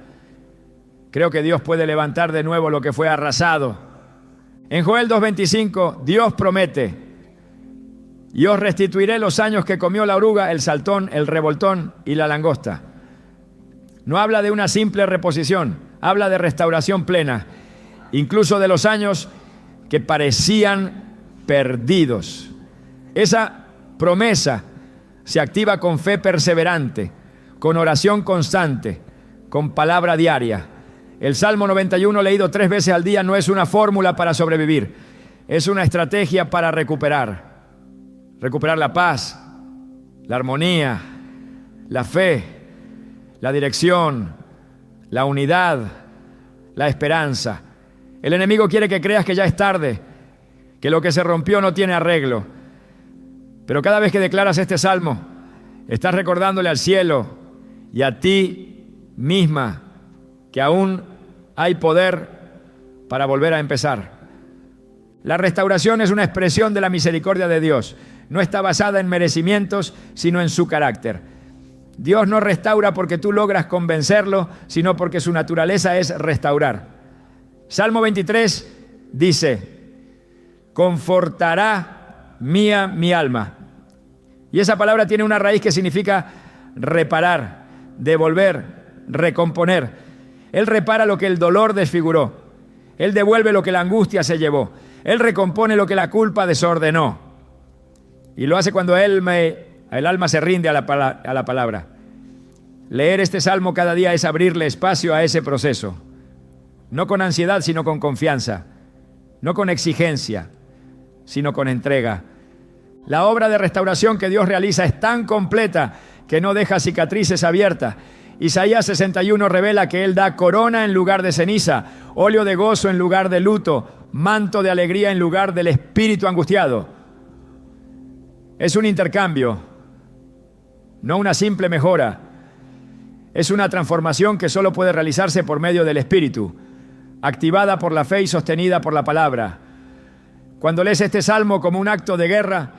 creo que Dios puede levantar de nuevo lo que fue arrasado. En Joel 2:25, Dios promete: y os restituiré los años que comió la oruga, el saltón, el revoltón y la langosta. No habla de una simple reposición, habla de restauración plena, incluso de los años que parecían perdidos. Esa promesa se activa con fe perseverante, con oración constante, con palabra diaria. El Salmo 91 leído 3 veces al día no es una fórmula para sobrevivir, es una estrategia para recuperar la paz, la armonía, la fe, la dirección, la unidad, la esperanza. El enemigo quiere que creas que ya es tarde, que lo que se rompió no tiene arreglo. Pero cada vez que declaras este salmo, estás recordándole al cielo y a ti misma que aún hay poder para volver a empezar. La restauración es una expresión de la misericordia de Dios. No está basada en merecimientos, sino en su carácter. Dios no restaura porque tú logras convencerlo, sino porque su naturaleza es restaurar. Salmo 23 dice: confortará mía mi alma. Y esa palabra tiene una raíz que significa reparar, devolver, recomponer. Él repara lo que el dolor desfiguró. Él devuelve lo que la angustia se llevó. Él recompone lo que la culpa desordenó. Y lo hace cuando el alma se rinde a la palabra. Leer este salmo cada día es abrirle espacio a ese proceso. No con ansiedad, sino con confianza. No con exigencia, sino con entrega. La obra de restauración que Dios realiza es tan completa que no deja cicatrices abiertas Isaías 61 revela que Él da corona en lugar de ceniza, óleo de gozo en lugar de luto, manto de alegría en lugar del espíritu angustiado. Es un intercambio, no una simple mejora. Es una transformación que solo puede realizarse por medio del Espíritu, activada por la fe y sostenida por la palabra. Cuando lees este salmo como un acto de guerra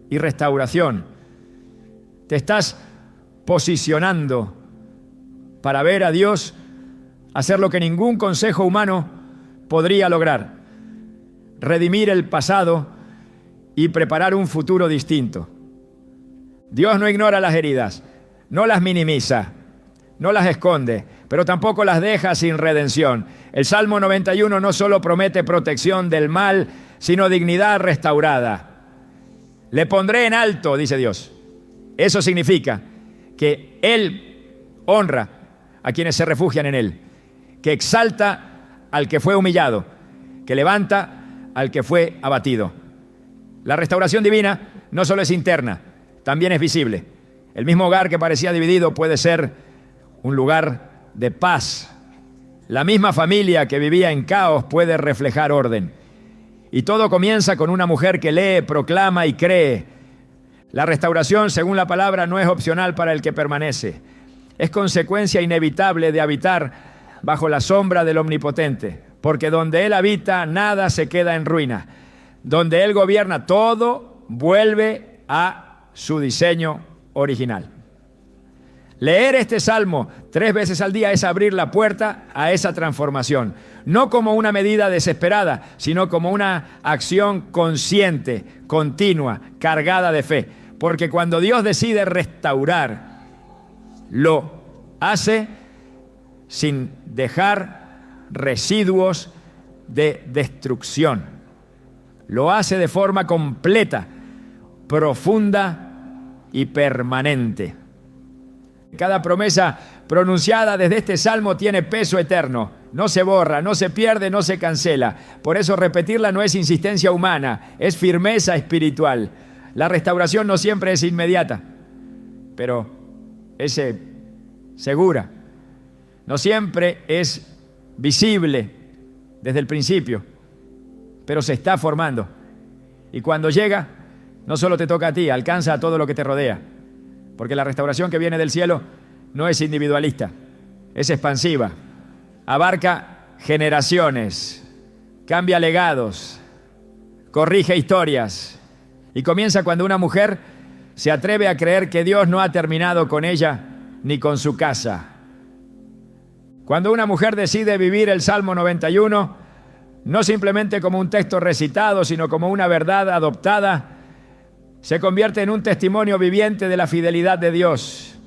y restauración, te estás posicionando para ver a Dios hacer lo que ningún consejo humano podría lograr: redimir el pasado y preparar un futuro distinto. Dios no ignora las heridas, no las minimiza, no las esconde, pero tampoco las deja sin redención. El Salmo 91 no solo promete protección del mal, sino dignidad restaurada. Le pondré en alto, dice Dios. Eso significa que Él honra a quienes se refugian en Él, que exalta al que fue humillado, que levanta al que fue abatido. La restauración divina no solo es interna, también es visible. El mismo hogar que parecía dividido puede ser un lugar de paz. La misma familia que vivía en caos puede reflejar orden. Y todo comienza con una mujer que lee, proclama y cree. La restauración, según la palabra, no es opcional para el que permanece. Es consecuencia inevitable de habitar bajo la sombra del Omnipotente, porque donde Él habita, nada se queda en ruina. Donde Él gobierna, todo vuelve a su diseño original. Leer este salmo 3 veces al día es abrir la puerta a esa transformación, no como una medida desesperada, sino como una acción consciente, continua, cargada de fe. Porque cuando Dios decide restaurar, lo hace sin dejar residuos de destrucción. Lo hace de forma completa, profunda y permanente. Cada promesa pronunciada desde este salmo tiene peso eterno. No se borra, no se pierde, no se cancela. Por eso repetirla no es insistencia humana, es firmeza espiritual. La restauración no siempre es inmediata, pero es segura. No siempre es visible desde el principio, pero se está formando. Y cuando llega, no solo te toca a ti, alcanza a todo lo que te rodea. Porque la restauración que viene del cielo no es individualista, es expansiva. Abarca generaciones, cambia legados, corrige historias. Y comienza cuando una mujer se atreve a creer que Dios no ha terminado con ella ni con su casa. Cuando una mujer decide vivir el Salmo 91, no simplemente como un texto recitado, sino como una verdad adoptada, se convierte en un testimonio viviente de la fidelidad de Dios.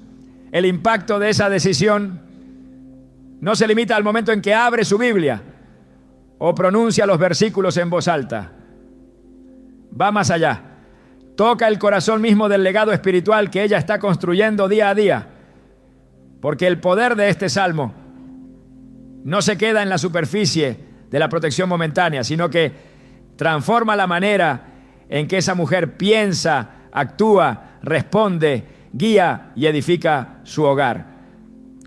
El impacto de esa decisión no se limita al momento en que abre su Biblia o pronuncia los versículos en voz alta. Va más allá. Toca el corazón mismo del legado espiritual que ella está construyendo día a día. Porque el poder de este salmo no se queda en la superficie de la protección momentánea, sino que transforma la manera en que esa mujer piensa, actúa, responde, guía y edifica su hogar.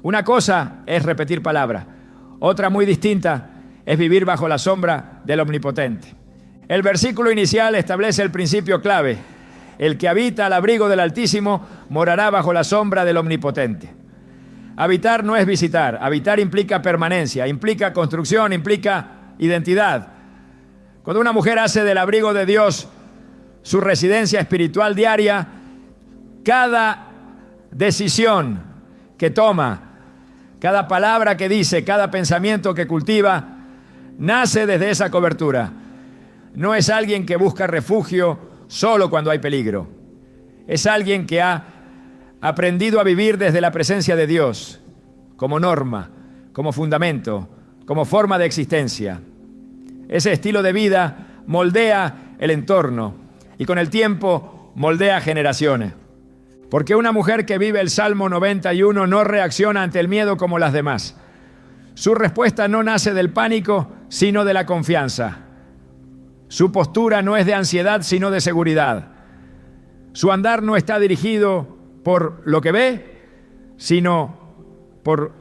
Una cosa es repetir palabras, otra muy distinta es vivir bajo la sombra del Omnipotente. El versículo inicial establece el principio clave: el que habita al abrigo del Altísimo morará bajo la sombra del Omnipotente. Habitar no es visitar, habitar implica permanencia, implica construcción, implica identidad. Cuando una mujer hace del abrigo de Dios su residencia espiritual diaria, cada decisión que toma, cada palabra que dice, cada pensamiento que cultiva, nace desde esa cobertura. No es alguien que busca refugio solo cuando hay peligro. Es alguien que ha aprendido a vivir desde la presencia de Dios, como norma, como fundamento, como forma de existencia. Ese estilo de vida moldea el entorno y con el tiempo moldea generaciones. Porque una mujer que vive el Salmo 91 no reacciona ante el miedo como las demás. Su respuesta no nace del pánico, sino de la confianza. Su postura no es de ansiedad, sino de seguridad. Su andar no está dirigido por lo que ve, sino con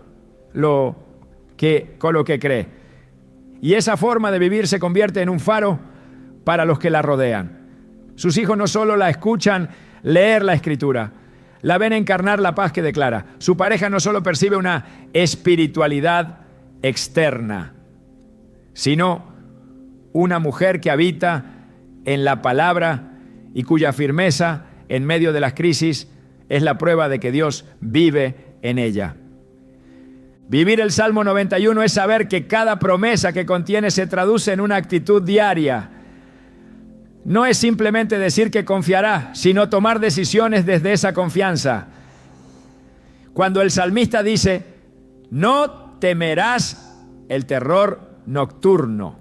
lo que cree. Y esa forma de vivir se convierte en un faro para los que la rodean. Sus hijos no solo la escuchan leer la Escritura, la ven encarnar la paz que declara. Su pareja no solo percibe una espiritualidad externa, sino una mujer que habita en la palabra y cuya firmeza en medio de las crisis es la prueba de que Dios vive en ella. Vivir el Salmo 91 es saber que cada promesa que contiene se traduce en una actitud diaria. No es simplemente decir que confiará, sino tomar decisiones desde esa confianza. Cuando el salmista dice, no temerás el terror nocturno,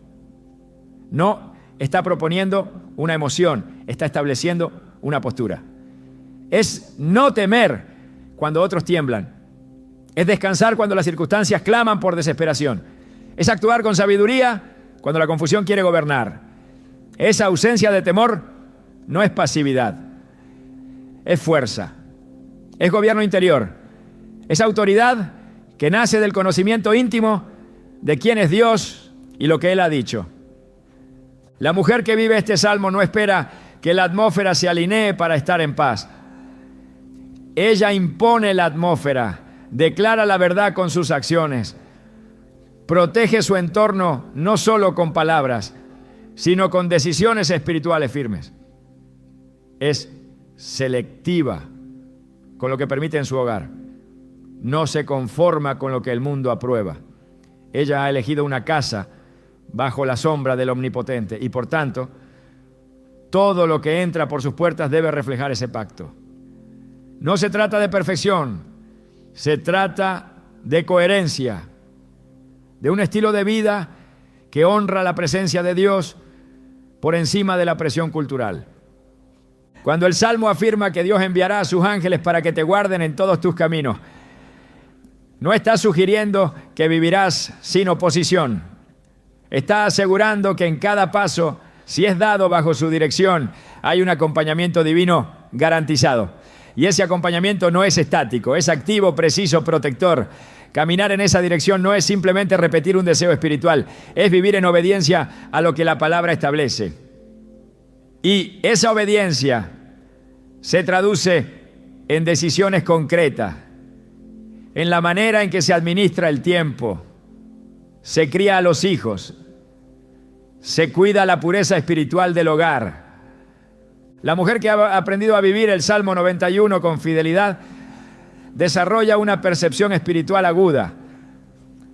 no está proponiendo una emoción, está estableciendo una postura. Es no temer cuando otros tiemblan. Es descansar cuando las circunstancias claman por desesperación. Es actuar con sabiduría cuando la confusión quiere gobernar. Esa ausencia de temor no es pasividad, es fuerza, es gobierno interior, es autoridad que nace del conocimiento íntimo de quién es Dios y lo que Él ha dicho. La mujer que vive este salmo no espera que la atmósfera se alinee para estar en paz. Ella impone la atmósfera, declara la verdad con sus acciones, protege su entorno no solo con palabras, sino con decisiones espirituales firmes. Es selectiva con lo que permite en su hogar. No se conforma con lo que el mundo aprueba. Ella ha elegido una casa bajo la sombra del Omnipotente y por tanto, todo lo que entra por sus puertas debe reflejar ese pacto. No se trata de perfección, se trata de coherencia, de un estilo de vida que honra la presencia de Dios por encima de la presión cultural. Cuando el Salmo afirma que Dios enviará a sus ángeles para que te guarden en todos tus caminos, no está sugiriendo que vivirás sin oposición. Está asegurando que en cada paso, si es dado bajo su dirección, hay un acompañamiento divino garantizado. Y ese acompañamiento no es estático, es activo, preciso, protector. Caminar en esa dirección no es simplemente repetir un deseo espiritual, es vivir en obediencia a lo que la palabra establece. Y esa obediencia se traduce en decisiones concretas, en la manera en que se administra el tiempo, se cría a los hijos, se cuida la pureza espiritual del hogar. La mujer que ha aprendido a vivir el Salmo 91 con fidelidad desarrolla una percepción espiritual aguda.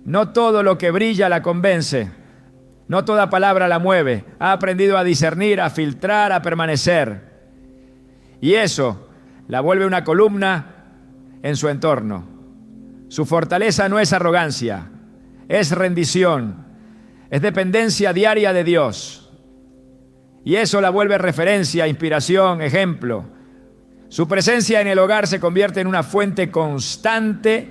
No todo lo que brilla la convence, no toda palabra la mueve. Ha aprendido a discernir, a filtrar, a permanecer. Y eso la vuelve una columna en su entorno. Su fortaleza no es arrogancia, es rendición, es dependencia diaria de Dios. Y eso la vuelve referencia, inspiración, ejemplo. Su presencia en el hogar se convierte en una fuente constante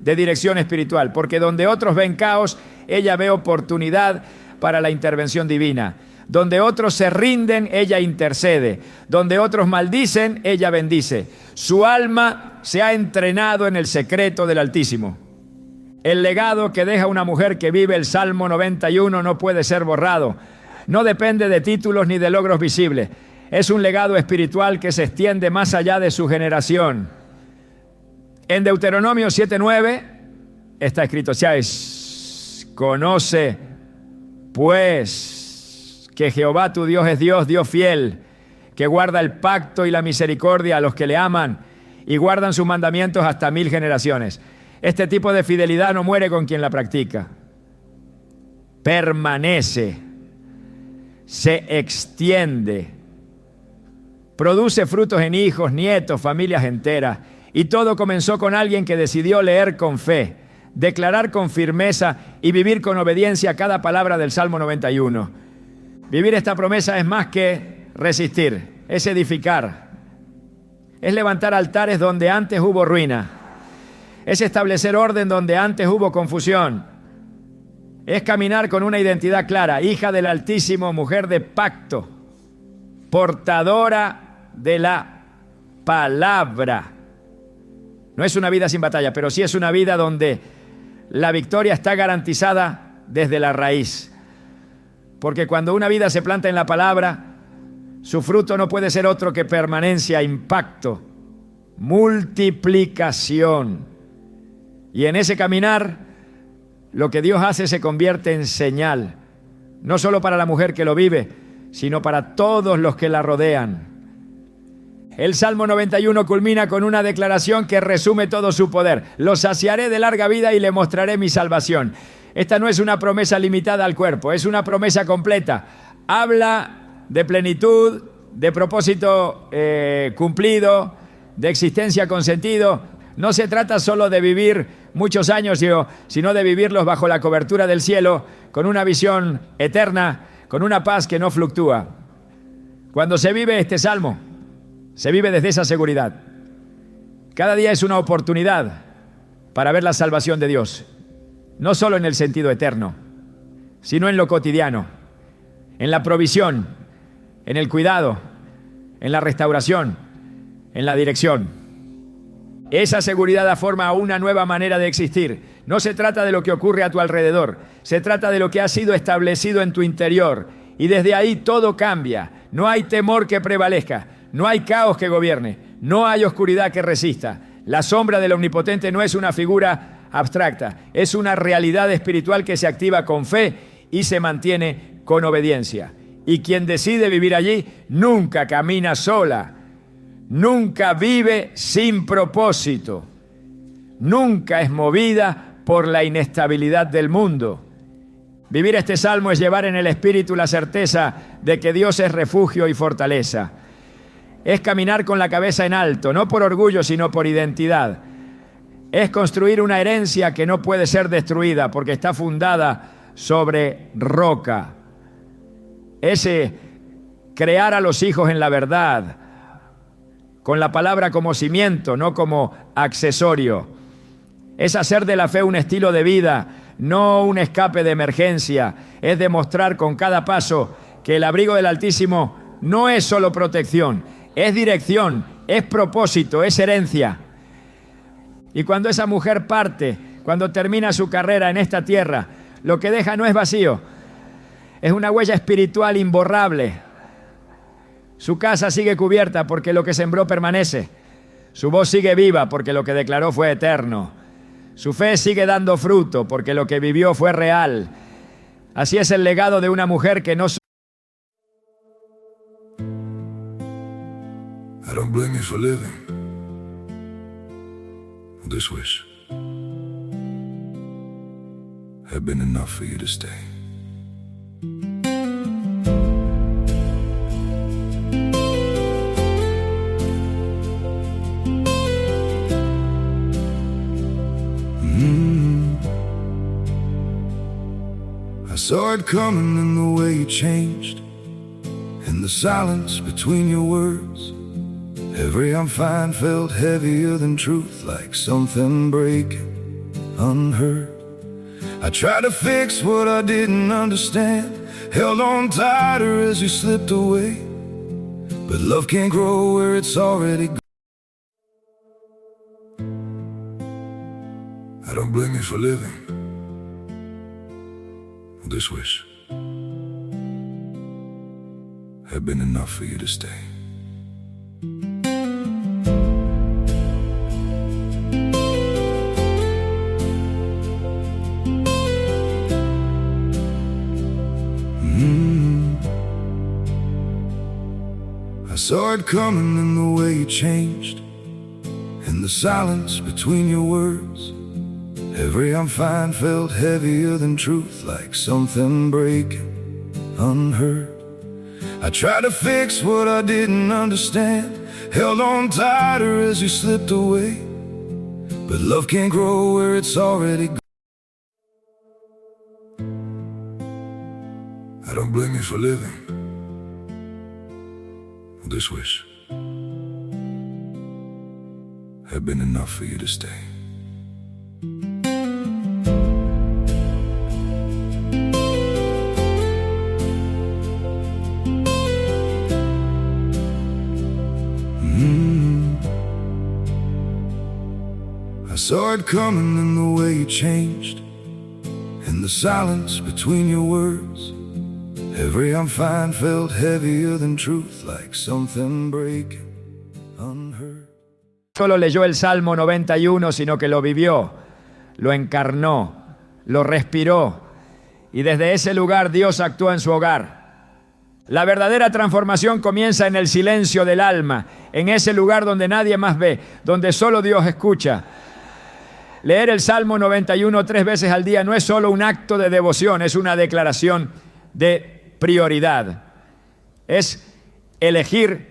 de dirección espiritual, porque donde otros ven caos, ella ve oportunidad para la intervención divina. Donde otros se rinden, ella intercede. Donde otros maldicen, ella bendice. Su alma se ha entrenado en el secreto del Altísimo. El legado que deja una mujer que vive el Salmo 91 no puede ser borrado. No depende de títulos ni de logros visibles. Es un legado espiritual que se extiende más allá de su generación. En Deuteronomio 7:9 está escrito: conoce pues que Jehová tu Dios es Dios, Dios fiel, que guarda el pacto y la misericordia a los que le aman y guardan sus mandamientos hasta 1000 generaciones. Este tipo de fidelidad no muere con quien la practica. Permanece, se extiende, produce frutos en hijos, nietos, familias enteras. Y todo comenzó con alguien que decidió leer con fe, declarar con firmeza y vivir con obediencia cada palabra del Salmo 91. Vivir esta promesa es más que resistir, es edificar, es levantar altares donde antes hubo ruina, es establecer orden donde antes hubo confusión, es caminar con una identidad clara, hija del Altísimo, mujer de pacto, portadora de la palabra. No es una vida sin batalla, pero sí es una vida donde la victoria está garantizada desde la raíz. Porque cuando una vida se planta en la palabra, su fruto no puede ser otro que permanencia, impacto, multiplicación. Y en ese caminar, lo que Dios hace se convierte en señal, no solo para la mujer que lo vive, sino para todos los que la rodean. El Salmo 91 culmina con una declaración que resume todo su poder. Lo saciaré de larga vida y le mostraré mi salvación. Esta no es una promesa limitada al cuerpo, es una promesa completa. Habla de plenitud, de propósito cumplido, de existencia con sentido. No se trata solo de vivir muchos años, sino de vivirlos bajo la cobertura del cielo, con una visión eterna, con una paz que no fluctúa. Cuando se vive este salmo, se vive desde esa seguridad. Cada día es una oportunidad para ver la salvación de Dios, no solo en el sentido eterno, sino en lo cotidiano, en la provisión, en el cuidado, en la restauración, en la dirección. Esa seguridad da forma a una nueva manera de existir. No se trata de lo que ocurre a tu alrededor, se trata de lo que ha sido establecido en tu interior. Y desde ahí todo cambia. No hay temor que prevalezca, no hay caos que gobierne, no hay oscuridad que resista. La sombra del Omnipotente no es una figura abstracta, es una realidad espiritual que se activa con fe y se mantiene con obediencia. Y quien decide vivir allí nunca camina sola, nunca vive sin propósito, nunca es movida por la inestabilidad del mundo. Vivir este salmo es llevar en el espíritu la certeza de que Dios es refugio y fortaleza. Es caminar con la cabeza en alto, no por orgullo, sino por identidad. Es construir una herencia que no puede ser destruida porque está fundada sobre roca. Es crear a los hijos en la verdad, con la palabra como cimiento, no como accesorio. Es hacer de la fe un estilo de vida, no un escape de emergencia. Es demostrar con cada paso que el abrigo del Altísimo no es solo protección, es dirección, es propósito, es herencia. Y cuando esa mujer parte, cuando termina su carrera en esta tierra, lo que deja no es vacío, es una huella espiritual imborrable. Su casa sigue cubierta porque lo que sembró permanece. Su voz sigue viva porque lo que declaró fue eterno. Su fe sigue dando fruto porque lo que vivió fue real. Así es el legado de una mujer que no... I don't blame you for living this wish had been enough for you to stay. I saw it coming in the way you changed, in the silence between your words. Every I'm fine felt heavier than truth, like something breaking unheard. I tried to fix what I didn't understand, held on tighter as you slipped away. But love can't grow where it's already gone. I don't blame you for living this wish had been enough for you to stay. I saw it coming in the way you changed, in the silence between your words. Every I'm fine felt heavier than truth, like something breaking unheard. I tried to fix what I didn't understand, held on tighter as you slipped away. But love can't grow where it's already gone. I don't blame you for living this wish had been enough for you to stay. saw it coming in the way you changed, in the silence between your words. Every I'm fine felt heavier than truth, like something breaking unheard. Solo leyó el Salmo 91, sino que lo vivió, lo encarnó, lo respiró, y desde ese lugar Dios actúa en su hogar. La verdadera transformación comienza en el silencio del alma, en ese lugar donde nadie más ve, donde solo Dios escucha. Leer el Salmo 91 3 veces al día no es solo un acto de devoción, es una declaración de prioridad. Es elegir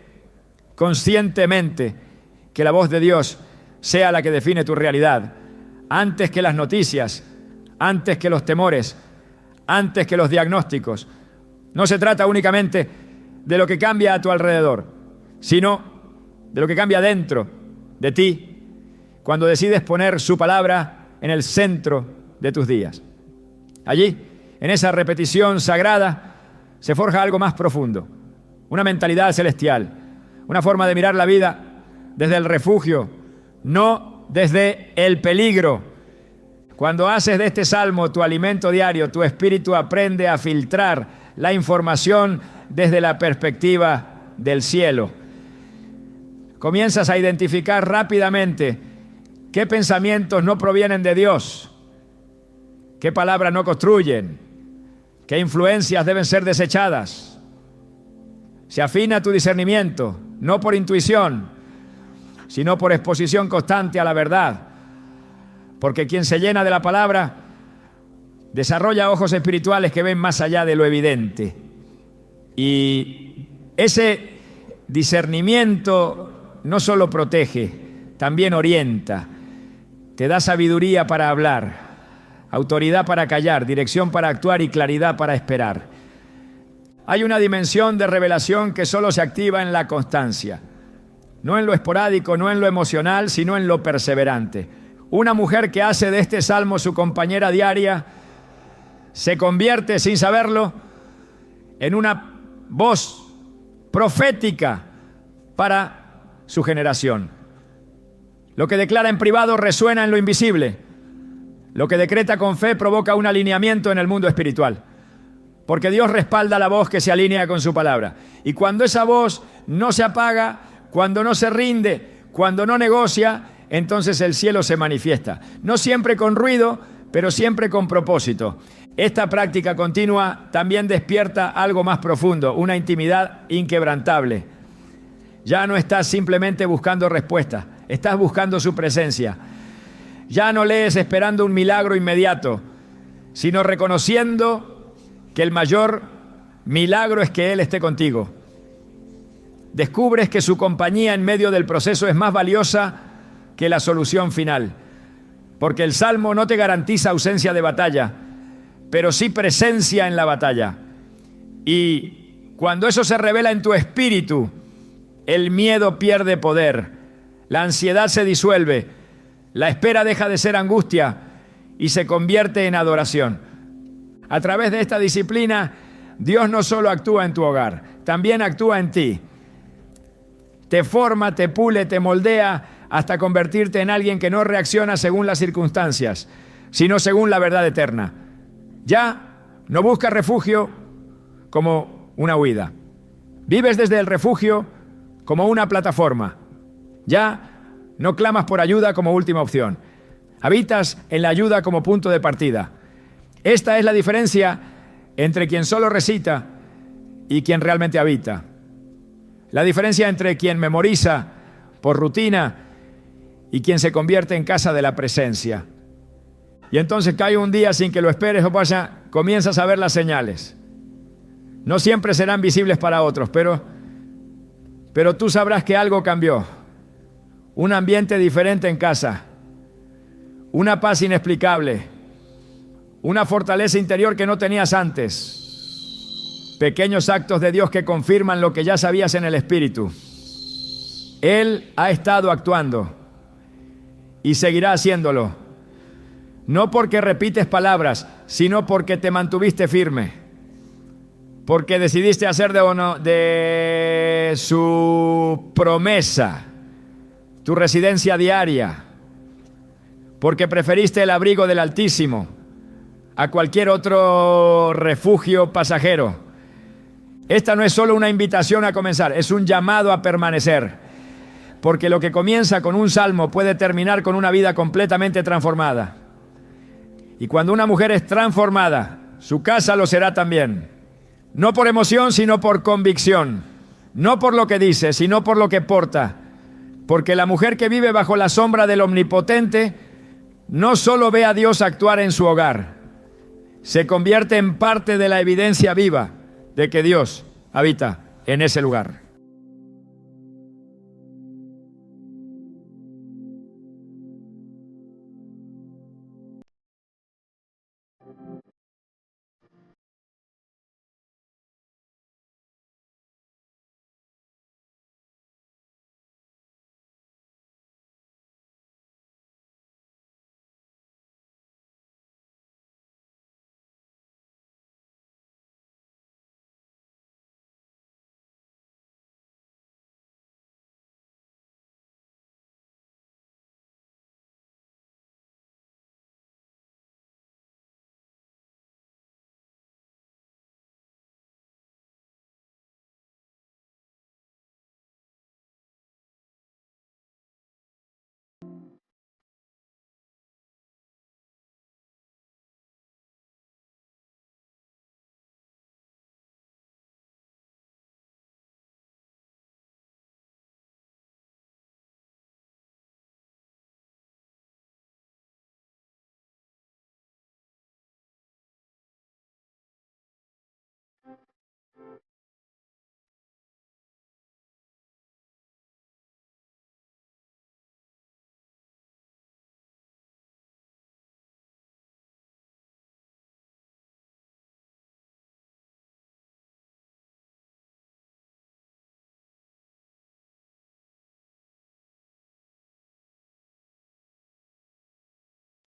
conscientemente que la voz de Dios sea la que define tu realidad, antes que las noticias, antes que los temores, antes que los diagnósticos. No se trata únicamente de lo que cambia a tu alrededor, sino de lo que cambia dentro de ti cuando decides poner su palabra en el centro de tus días. Allí, en esa repetición sagrada, se forja algo más profundo, una mentalidad celestial, una forma de mirar la vida desde el refugio, no desde el peligro. Cuando haces de este salmo tu alimento diario, tu espíritu aprende a filtrar la información desde la perspectiva del cielo. Comienzas a identificar rápidamente qué pensamientos no provienen de Dios, qué palabras no construyen, qué influencias deben ser desechadas. Se afina tu discernimiento, no por intuición, sino por exposición constante a la verdad. Porque quien se llena de la palabra desarrolla ojos espirituales que ven más allá de lo evidente. Y ese discernimiento no solo protege, también orienta. Te da sabiduría para hablar, autoridad para callar, dirección para actuar y claridad para esperar. Hay una dimensión de revelación que solo se activa en la constancia. No en lo esporádico, no en lo emocional, sino en lo perseverante. Una mujer que hace de este salmo su compañera diaria se convierte, sin saberlo, en una voz profética para su generación. Lo que declara en privado resuena en lo invisible. Lo que decreta con fe provoca un alineamiento en el mundo espiritual. Porque Dios respalda la voz que se alinea con su palabra. Y cuando esa voz no se apaga, cuando no se rinde, cuando no negocia, entonces el cielo se manifiesta. No siempre con ruido, pero siempre con propósito. Esta práctica continua también despierta algo más profundo, una intimidad inquebrantable. Ya no estás simplemente buscando respuestas, estás buscando su presencia. Ya no lees esperando un milagro inmediato, sino reconociendo que el mayor milagro es que Él esté contigo. Descubres que su compañía en medio del proceso es más valiosa que la solución final. Porque el Salmo no te garantiza ausencia de batalla, pero sí presencia en la batalla. Y cuando eso se revela en tu espíritu, el miedo pierde poder, la ansiedad se disuelve, la espera deja de ser angustia y se convierte en adoración. A través de esta disciplina, Dios no solo actúa en tu hogar, también actúa en ti. Te forma, te pule, te moldea hasta convertirte en alguien que no reacciona según las circunstancias, sino según la verdad eterna. Ya no buscas refugio como una huida. Vives desde el refugio como una plataforma. Ya no clamas por ayuda como última opción. Habitas en la ayuda como punto de partida. Esta es la diferencia entre quien solo recita y quien realmente habita. La diferencia entre quien memoriza por rutina y quien se convierte en casa de la presencia. Y entonces cae un día sin que lo esperes o pasa, comienzas a ver las señales. No siempre serán visibles para otros, pero tú sabrás que algo cambió. Un ambiente diferente en casa. Una paz inexplicable. Una fortaleza interior que no tenías antes. Pequeños actos de Dios que confirman lo que ya sabías en el Espíritu. Él ha estado actuando y seguirá haciéndolo. No porque repites palabras, sino porque te mantuviste firme. Porque decidiste hacer de su promesa tu residencia diaria. porque preferiste el abrigo del Altísimo a cualquier otro refugio pasajero. Esta no es solo una invitación a comenzar, es un llamado a permanecer, porque lo que comienza con un salmo puede terminar con una vida completamente transformada. Y cuando una mujer es transformada, su casa lo será también. No por emoción, sino por convicción. No por lo que dice, sino por lo que porta. Porque la mujer que vive bajo la sombra del Omnipotente no solo ve a Dios actuar en su hogar, se convierte en parte de la evidencia viva de que Dios habita en ese lugar.